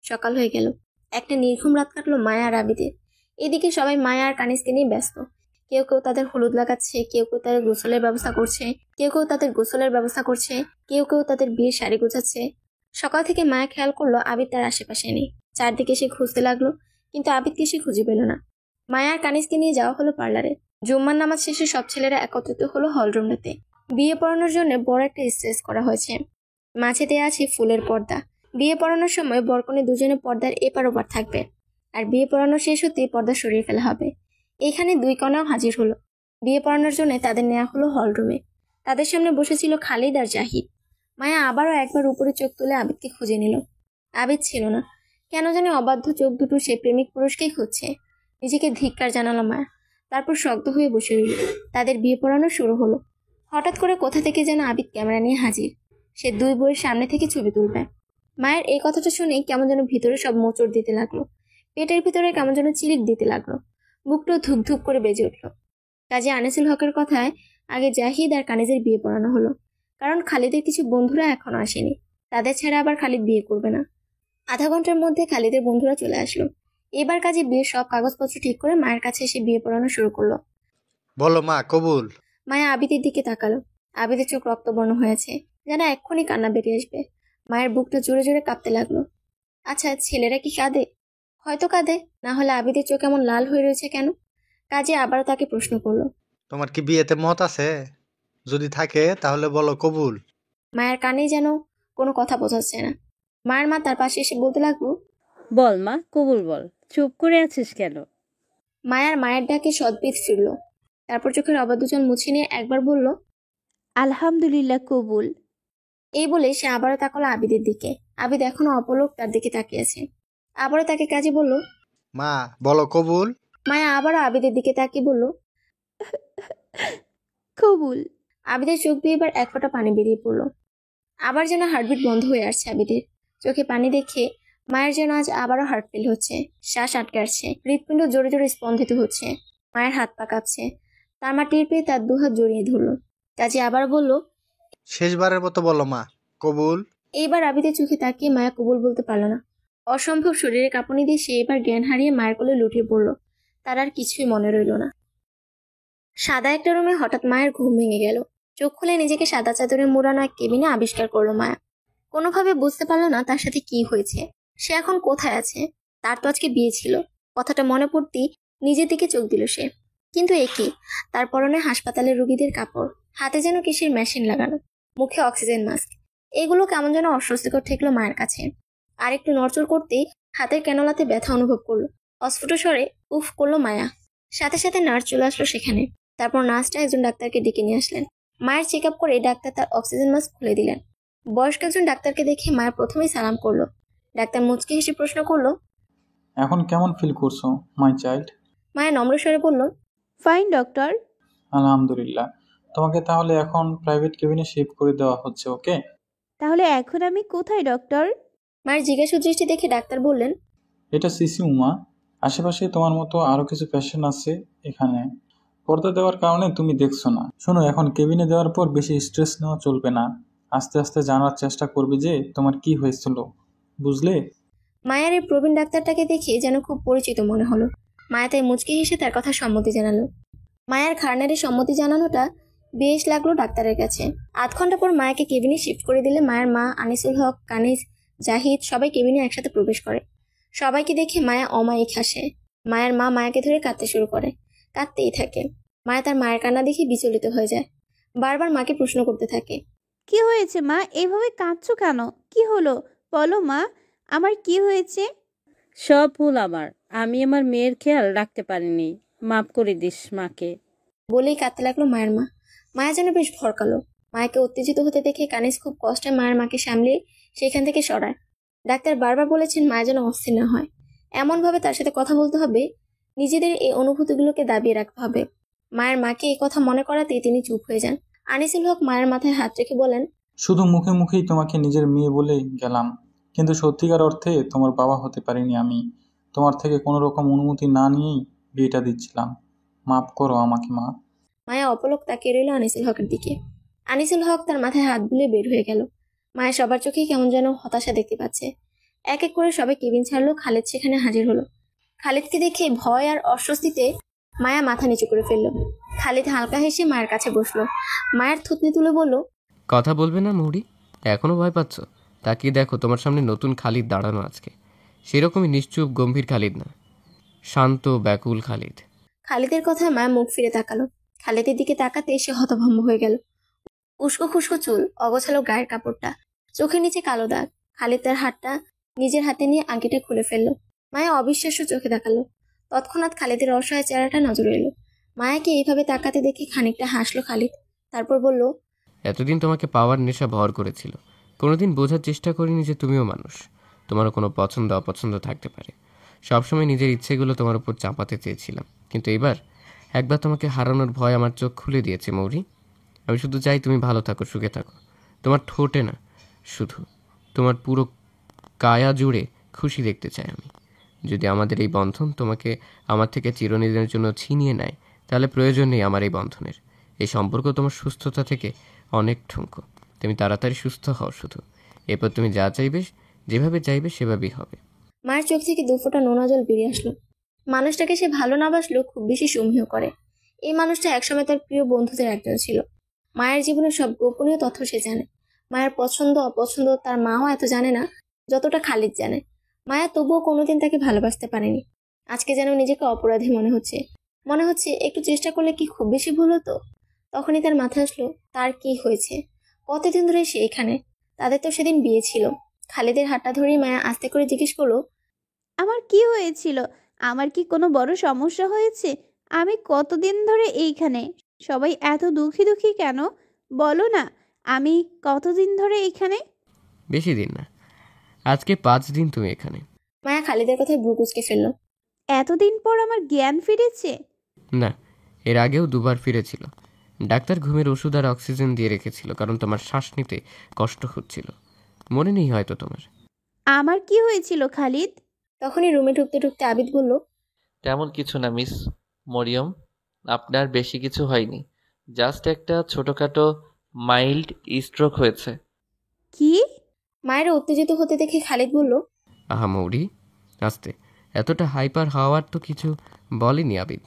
সকাল হয়ে গেল। একটা নির্ঘুম রাত কাটলো মায়া আর আবিদের। এদিকে সবাই মায়া আর কানিজকে নিয়ে ব্যস্ত। কেউ কেউ তাদের হলুদ লাগাচ্ছে, কেউ কেউ তাদের গোসলের ব্যবস্থা করছে, কেউ কেউ তাদের বিয়ের শাড়ি গোছাচ্ছে। সকাল থেকে মায়া খেয়াল করলো আবিদ তার আশেপাশে নেই। চারদিকে সে খুঁজতে লাগলো, কিন্তু আবিদকে সে খুঁজে পেল না। মায়া আর কানিজকে নিয়ে যাওয়া হলো পার্লারে। জুম্মার নামাজ শেষে সব ছেলেরা একত্রিত হলো হলরুমটাতে। বিয়ে পড়ানোর জন্য বড় একটা স্টেজ করা হয়েছে। মাঝে দেয়া আছে ফুলের পর্দা। বিয়ে পড়ানোর সময় বরকনে দুজনে পর্দার এপার ওপার থাকবে। আর বিয়ে পড়ানো শেষ হতেই পর্দা সরিয়ে ফেলা হবে। এখানে দুই কণাও হাজির হলো। বিয়ে পড়ানোর জন্য তাদের নেওয়া হলো হলরুমে। তাদের সামনে বসেছিল খালিদ আর জাহিদ। মায়া আবারও একবার উপরে চোখ তুলে আবিদকে খুঁজে নিল। আবিদ ছিল না। কেন জানি অবাধ্য চোখ দুটো সে প্রেমিক পুরুষকেই খুঁজছে। নিজেকে ধিক্কার জানালো মায়া। তারপর শক্ত হয়ে বসে রইল। তাদের বিয়ে পড়ানো শুরু হলো। হঠাৎ করে কোথা থেকে যেন আবিদ ক্যামেরা নিয়ে হাজির। সে দুই বউয়ের সামনে থেকে ছবি তুলবে। মায়ের এই কথাটা শুনেই কেমন যেন ভিতরে সব মোচড় দিতে লাগলো। পেটের ভিতরে কেমন যেন চিলিক দিতে লাগলো। বুকটা ধুপ ধুপ করে বেজে উঠল। কাজী আনিসুল হকের কথায় আগে জাহিদ আর কানিজের বিয়ে পড়ানো হলো। কারণ খালিদের কিছু বন্ধুরা এখনো আসেনি। তাদের ছাড়া আবার খালিদ বিয়ে করবে না। আধা ঘন্টার মধ্যে খালিদের বন্ধুরা চলে আসলো। এবার কাজে বিয়ের সব কাগজপত্র ঠিক করে মায়ের কাছে এসে বিয়ে পড়ানো শুরু করলো। বলো মা, কবুল? মায়া আবিদের দিকে তাকালো। আবিদের চোখ রক্তবর্ণ হয়েছে, যেন এক্ষুনি কান্না বেরিয়ে আসবে। মায়ের বুকটা জোরে জোরে কাঁপতে লাগলো। আচ্ছা, ছেলেরা কি কাঁদে? হয়তো কাঁদে, না হলে আবিদের চোখ এমন লাল হয়ে রয়েছে কেন? কাজে আবারও তাকে প্রশ্ন করলো, তোমার কি বিয়েতে মত আছে? যদি থাকে তাহলে বলো কবুল। মায়ের কানে যেন কোনো কথা বোঝাচ্ছে না। মায়ের মা তার পাশে এসে বলতে লাগলো, বল মা, কবুল বল, চুপ করে আছিস কেন? মায়ের ডাকে সদ্বিদ ফিরল। তারপর চোখের অবাধ্য জল মুছে নিয়ে একবার বলল, আলহামদুলিল্লাহ, কবুল। এই বলে সে আবারও তাকালো আবিদের দিকে। আবিদ এখনো অপলক তার দিকে তাকিয়ে আছে। আবারও তাকে কাজে বলল, মা বলো কবুল। মায়া আবারও আবিদের দিকে তাকিয়ে বলল, কবুল। আবিদের চোখ দিয়ে এবার এক ফোঁটা পানি বেরিয়ে পড়ল। আবার যেন হার্টবিট বন্ধ হয়ে আসছে আবিদের। চোখে পানি দেখে মায়ের যেন আজ আবারও হার্ট ফেল হচ্ছে। শ্বাস আটকে আসছে। হৃৎপিণ্ড জোরে জোরে স্পন্দিত হচ্ছে। মায়ের হাত পা কাঁপছে। তার মা টের পেয়ে তার দুহাত জড়িয়ে ধরল। কাজে আবার বলল, শেষবারের মতো বলো মা, কবুল। এইবার আবিদের চোখে তাকিয়ে মায়া কবুল বলতে পারল না। অসম্ভব শরীরে কাঁপুনি দিয়ে সে এবার জ্ঞান হারিয়ে মায়ের কোলে লুটিয়ে পড়ল। তার আর কিছুই মনে রইল না। সাদা একটা রুমে হঠাৎ মায়ের ঘুম ভেঙে গেল। চোখ খুলে নিজেকে সাদা চাদরে মোড়ানো এক কেবিনে আবিষ্কার করলো মায়া। কোনোভাবে বুঝতে পারলো না তার সাথে কি হয়েছে। সে এখন কোথায় আছে? তার তো আজকে বিয়ে ছিল। কথাটা মনে পড়তেই নিজের দিকে চোখ দিল সে। কিন্তু একি, তার পরনে হাসপাতালের রোগীদের কাপড়, হাতে যেন কিসের মেশিন লাগানো, মুখে অক্সিজেন মাস্ক। এগুলো কেমন যেন অস্বস্তিকর ঠেকলো মায়ের কাছে। আর একটু নড়চড় করতেই হাতের ক্যানোলাতে ব্যথা অনুভব করলো। অস্ফুট স্বরে উফ করলো মায়া। সাথে সাথে নার্স চলে আসলো সেখানে। তারপর নার্সটা একজন ডাক্তারকে ডেকে নিয়ে আসলেন। মায়ের চেক আপ করে ডাক্তার তার অক্সিজেন মাস্ক খুলে দিলেন। বয়স্ক একজন ডাক্তারকে দেখে মায়া প্রথমেই সালাম করলো। ডাক্তার মুচকি হেসে প্রশ্ন করলো, এখন কেমন ফিল করছো মাই চাইল্ড? মায়া নম্র স্বরে বলল, ফাইন ডক্টর। আলহামদুলিল্লাহ। তোমাকে তাহলে এখন প্রাইভেট কেবিনে শিফট করে দেওয়া হচ্ছে, ওকে? তাহলে এখন আমি কোথায় ডক্টর? মায়ের জিজ্ঞাসা দৃষ্টি দেখে ডাক্তার বললেন, এটা সিসি উমা। আশেপাশে তোমার মতো আরো কিছু পেশেন্ট আছে এখানে। পর্দা দেওয়ার কারণে তুমি দেখছো না। শোনো, এখন কেবিনে দেওয়ার পর বেশি স্ট্রেস নেওয়া চলবে না। আস্তে আস্তে জানার চেষ্টা করবে যে তোমার কি হয়েছিল, বুঝলে? মায়ের এই প্রবীণ ডাক্তারটাকে দেখে যেন খুব পরিচিত মনে হলো। মায়া তাই মুচকি হেসে তার কথা সম্মতি জানালো। মায়ের ঘাড় নেড়ে সম্মতি জানানোটা বেশ লাগলো ডাক্তারের কাছে। আধ ঘন্টা পর মায়াকে কেবিনে শিফট করে দিলে মায়ের মা, আনিসুল হক, কানিজ, জাহিদ সবাই কেবিনে একসাথে প্রবেশ করে। সবাইকে দেখে মায়া অমায়িক হাসে। মায়ের মা মায়াকে ধরে কাঁদতে শুরু করে, কাঁদতেই থাকে। মায়া তার মায়ের কান্না দেখে বিচলিত হয়ে যায়, বারবার মাকে প্রশ্ন করতে থাকে। কি হয়েছে মা, এভাবে কাঁদছো কেন? কি হলো বলো মা, আমার কি হয়েছে? সব ভুল আমার, আমি আমার মেয়ের খেয়াল রাখতে পারিনি, মাফ করে দিস মাকে। বলেই কাঁদতে লাগলো মায়ের মা। মায়া যেন বেশ ভরকালো। মায়াকে উত্তেজিত হতে দেখে কানিজ খুব কষ্টে মায়ের মাকে সামলিয়ে সেখান থেকে সরায়। ডাক্তার বারবার বলেছেন মায়া যেন অস্থির না হয়, এমনভাবে তার সাথে কথা বলতে হবে, নিজেদের এই অনুভূতিগুলোকে দাবিয়ে রাখতে হবে। মায়ের মাকে এই কথা মনে করাতেই তিনি চুপ হয়ে যান। আনিসুল হক মায়ের মাথায় হাত রেখে বলেন, শুধু মুখে মুখেই তোমাকে নিজের মেয়ে বলে গেলাম, কিন্তু সত্যিকার অর্থে তোমার বাবা হতে পারিনি আমি। তোমার থেকে কোনো রকম অনুমতি না নিয়েই বিয়েটা দিচ্ছিলাম। মাফ করো আমাকে মা। মায়া অপলক তাকিয়ে রইল আনিসুল হকের দিকে। আনিসুল হক তার মাথায় হাত বুলিয়ে বের হয়ে গেল। মায়া সবার চোখেই কেমন যেন হতাশা দেখতে পাচ্ছে। এক এক করে সবাই কেবিন ছাড়লো। খালিদ সেখানে হাজির হলো। খালিদকে দেখে ভয় আর অস্বস্তিতে মায়া মাথা নিচু করে ফেললো। খালিদ হালকা হেসে মায়ের কাছে বসলো। মায়ের থুতনি তুলে বলল, কথা বলবে না মৌরি? এখনো ভয় পাচ্ছ? তাকিয়ে দেখো, তোমার সামনে নতুন খালিদ দাঁড়ানো আজকে। সেরকমই নিশ্চুপ গম্ভীর খালিদ না, শান্ত ব্যাকুল খালিদ। খালিদের কথায় মায়া মুখ ফিরে তাকালো। খালিদের দিকে তাকাতে সে হতভম্ব হয়ে গেল। উস্কো খুস্কো চুল, অগোছালো গায়ের কাপড়টা, চোখের নিচে কালো দাগ। খালিদ তার হাতটা নিজের হাতে নিয়ে আংটিটা খুলে ফেললো। মায়া অবিশ্বাস্য চোখে তাকালো। তৎক্ষণাৎ খালিদের অসহায় চেহারাটা নজরে এলো। মায়াকে এইভাবে তাকাতে দেখে খানিকটা হাসলো খালিদ। তারপর বলল, এতদিন তোমাকে পাওয়ার নেশা ভর করেছিল, কোনোদিন বোঝার চেষ্টা করিনি যে তুমিও মানুষ। তোমারও কোনো পছন্দ অপছন্দ থাকতে পারে। সবসময় নিজের ইচ্ছেগুলো তোমার উপর চাপাতে চেয়েছিলাম, কিন্তু এবার একবার তোমাকে হারানোর ভয় আমার চোখ খুলে দিয়েছে মৌরি। আমি শুধু চাই তুমি ভালো থাকো, সুখে থাকো। তোমার ঠোঁটে না, শুধু তোমার পুরো কায়া জুড়ে খুশি দেখতে চাই আমি। যদি আমাদের এই বন্ধন তোমাকে আমার থেকে চিরদিনের জন্য ছিনিয়ে নেয়, তাহলে প্রয়োজন নেই আমার এই বন্ধনের। এই সম্পর্ক তোমার সুস্থতা থেকে অনেক ঠুনকো। তুমি তাড়াতাড়ি সুস্থ হও শুধু। এরপর তুমি যা চাইবে, যেভাবে চাইবে সেভাবেই হবে। মায়ের চোখ থেকে দুফোঁটা নোনা জল বেরিয়ে আসলো। মানুষটাকে সে ভালো না বাসলেও খুব বেশি সমীহ করে। এই মানুষটা একসময় তার প্রিয় বন্ধুদের একজন ছিল। মায়ের জীবনের সব গোপনীয় তথ্য সে জানে। মায়ের পছন্দ অপছন্দ তার মাও এত জানে না যতটা খালিদ জানে। মায়া তবুও কোনোদিন তাকে ভালোবাসতে পারেনি। আজকে যেন নিজেকে অপরাধী মনে হচ্ছে একটু চেষ্টা করলে কি খুব বেশি ভুল হতো। তখনই তার মাথায় আসলো তার কি হয়েছে, কতদিন ধরে সে এখানে। তাদের তো সেদিন বিয়ে ছিল। খালিদের হাতটা ধরেই মায়া আস্তে করে জিজ্ঞেস করলো, আমার কি হয়েছিল? আমার কি কোনো বড় সমস্যা হয়েছে? আমি কতদিন ধরে এইখানে? সবাই এত দুঃখী দুঃখী কেন বলো না? আমি কতদিন ধরে এইখানে? বেশি দিন না, আজকে 5 দিন তুমি এখানে। মায়া খালিদের কথায় ভ্রু কুঁচকে ফেললো। এতদিন পর আমার জ্ঞান ফিরেছে? না, এর আগেও 2 বার ফিরেছিল। ডাক্তার ঘুমের ওষুধ আর অক্সিজেন দিয়ে রেখেছিল, কারণ তোমার শ্বাস নিতে কষ্ট হচ্ছিল। মনে নেই হয়তো তোমার। আমার কি হয়েছিল খালিদ? তখনই রুমে ঢুকতে ঢুকতে আবিদ বলল, তেমন কিছু না মিস মরিয়ম, আপনার বেশি কিছু হয়নি, জাস্ট একটা ছোটোখাটো মাইল্ড স্ট্রোক হয়েছে। কি? মায়ের উত্তেজিত হতে দেখে খালিদ বলল, আহা মৌরি, আস্তে। এতটা হাইপার হওয়ার তো কিছু বলেনি আবিদ।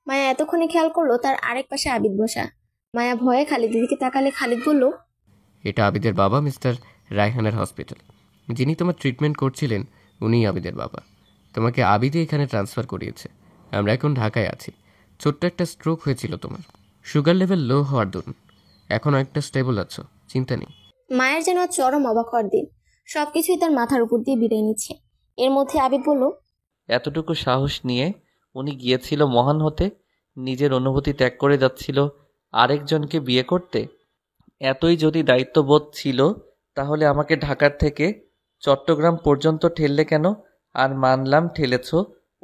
মায়া এতক্ষণে খেয়াল করলো তার আরেক পাশে আবিদ বসা। মায়া ভয়ে খালিদের দিকে তাকালে খালিদ বলল, এটা আবিদের বাবা, মিস্টার রায়হানের হসপিটাল। যিনি তোমার ট্রিটমেন্ট করছিলেন উনিই আবিদের বাবা। তোমাকে আবিদে এখানে ট্রান্সফার করিয়েছে। আমরা এখন ঢাকায় আছি। ছোট্ট একটা স্ট্রোক হয়েছিল তোমার, সুগার লেভেল লো হওয়ার দরুন। এখন একটা স্টেবল আছো, চিন্তা নেই। মায়ের যেন চরম অবাক হওয়ার দিন। সবকিছুই তার মাথার উপর দিয়ে বিদায় নিচ্ছে। এর মধ্যে আবিদ বলল, এতটুকু সাহস নিয়ে উনি গিয়েছিল মহান হতে, নিজের অনুভূতি ত্যাগ করে যাচ্ছিল আরেকজনকে বিয়ে করতে। এতই যদি দায়িত্ববোধ ছিল তাহলে আমাকে ঢাকার থেকে চট্টগ্রাম পর্যন্ত ঠেললে কেন? আর মানলাম ঠেলেছ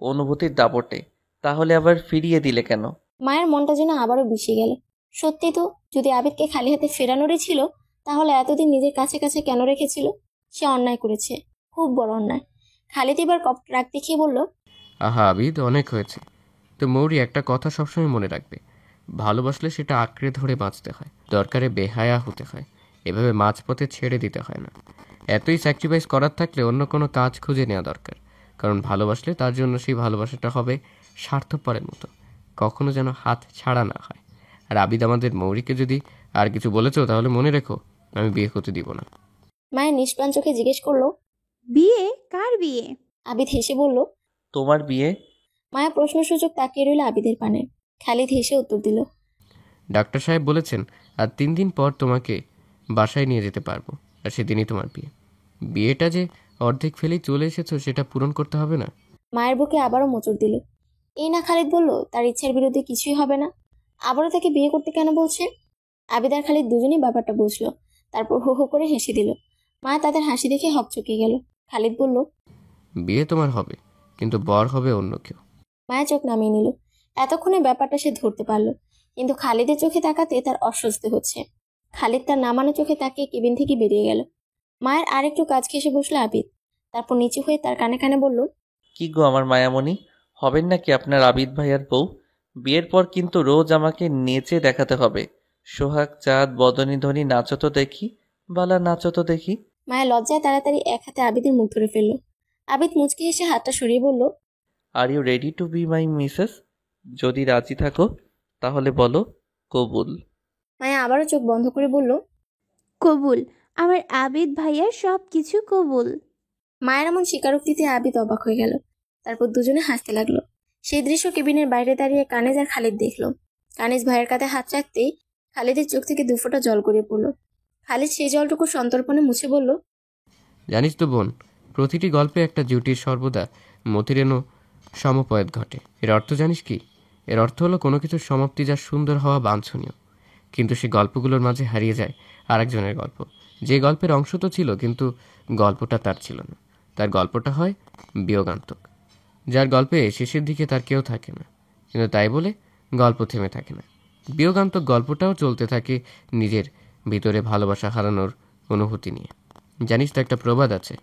অনুভূতির দাপটে, তাহলে আবার ফিরিয়ে দিলে কেন? মায়ের মনটা যেন আবারও বিষে গেল। সত্যি তো, যদি আবিদকে খালি হাতে ফেরানোরই ছিল, তাহলে এতদিন নিজের কাছে কাছে কেন রেখেছিল? সে অন্যায় করেছে, খুব বড় অন্যায়। খালিদ এবার কপ রাগ দেখিয়ে বলল, আহা আবিদ, অনেক হয়েছে। তো মৌরি, একটা কথা সবসময় মনে রাখবে, ভালোবাসলে সেটা আঁকড়ে ধরে বাঁচতে হয়, দরকারে বেহায়া হতে হয়। এভাবে মাঝপথে ছেড়ে দিতে হয় না। এতই স্যাক্রিফাইস করার থাকলে অন্য কোনো কাজ খুঁজে নেওয়া দরকার। কারণ ভালোবাসলে তার জন্য সেই ভালোবাসাটা হবে স্বার্থপরের মতো, কখনো যেন হাত ছাড়া না হয়। আর আবিদ আমাদের মৌরিকে যদি আর কিছু বলেছো তাহলে মনে রেখো আমি বিয়ে করতে দিব না। মায়া নিষ্প্রাণ চোখে জিজ্ঞেস করলো, বিয়ে? কার বিয়ে? আবিদ হেসে বলল, তোমার বিয়ে। মায়া প্রশ্নসূচক তাকিয়ে রইল আবিদের পানে। খালিদ হেসে উত্তর দিল, ডাক্তার সাহেব বলেছেন আর 3 দিন পর তোমাকে বাসায় নিয়ে যেতে পারবো, আর সেদিনই তোমার বিয়ে। বিয়েটা যে অর্ধেক ফেলেই চলে এসেছো সেটা পূরণ করতে হবে না? মায়ের বুকে আবারও মোচড় দিল। এই না খালিদ বলল তার ইচ্ছার বিরুদ্ধে কিছুই হবে না, আবারও তাকে বিয়ে করতে কেন বলছে? আবিদ আর খালিদ দুজনেই ব্যাপারটা বুঝলো, তারপর হো হো করে হেসে দিল। মায়া তাদের হাসি দেখে হকচকে গেল। খালিদ বলল, বিয়ে তোমার হবে, কিন্তু বর হবে অন্য কেউ। মায়া চোখ নামিয়ে নিল। এতক্ষণে ব্যাপারটা সে ধরতে পারলো, কিন্তু খালিদের চোখে তাকাতে তার অস্বস্তি হচ্ছে। খালিদ তার নামানো চোখে তাকিয়ে কেবিন থেকে বেরিয়ে গেল। মায়ের আরেকটু কাজ ঘেঁষে বসলো আবিদ, তারপর নিচু হয়ে তার কানে কানে বলল, কি গো আমার মায়ামণি, হবেন নাকি আপনার আবিদ ভাইয়ার বউ? বিয়ের পর কিন্তু রোজ আমাকে নেচে দেখাতে হবে। সোহাগ চাঁদ বদনী ধ্বনি নাচো তো দেখি, বালা নাচো তো দেখি। মায়া লজ্জায় তাড়াতাড়ি এক হাতে আবিদের মুখ ধরে ফেলল। আবিদ মুচকি এসে হাতটা সরিয়ে বলল, are you ready to B my Mrs? যদি রাজি থাকো তাহলে বলো কবুল। মায়া আবারও চোখ বন্ধ করে বলল, কবুল। আমার আবিদ ভাইয়ার সব কিছু কবুল। মায়ের এমন স্বীকারোক্তিতে আবিদ অবাক হয়ে গেল। তারপর দুজনে হাসতে লাগলো। সেই দৃশ্য কেবিনের বাইরে দাঁড়িয়ে কানিজ আর খালিদ দেখলো। কানিজ ভাইয়ের কাঁধে হাত রাখতেই খালিদের চোখ থেকে 2 ফোঁটা জল গড়িয়ে পড়ল। খালিদ সেই জলটুকু সন্তর্পণে মুছে বলল, জানিস তো বোন, প্রতিটি গল্পে একটা জুটির সর্বদা মতিরেনো সমপয়েদ ঘটে। এর অর্থ জানিস কি? এর অর্থ হলো কোনো কিছুর সমাপ্তি যা সুন্দর হওয়া বাঞ্ছনীয়, কিন্তু সে গল্পগুলোর মাঝে হারিয়ে যায় আরেকজনের গল্প, যে গল্পের অংশ তো ছিল কিন্তু গল্পটা তার ছিল না। তার গল্পটা হয় বিয়োগান্তক, যার গল্পে শেষের দিকে তার কেউ থাকে না, কিন্তু তাই বলে গল্প থেমে থাকে না। বিয়োগান্তক গল্পটাও চলতে থাকে নিজের ভিতরে ভালোবাসা হারানোর অনুভূতি নিয়ে। জানিস তো একটা প্রবাদ আছে,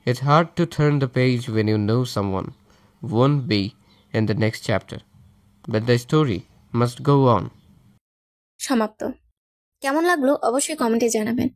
it's hard to turn the page when you know someone won't be in the next chapter, but the story must go on. সমাপ্ত। কেমন লাগলো অবশ্যই কমেন্টে জানাবেন।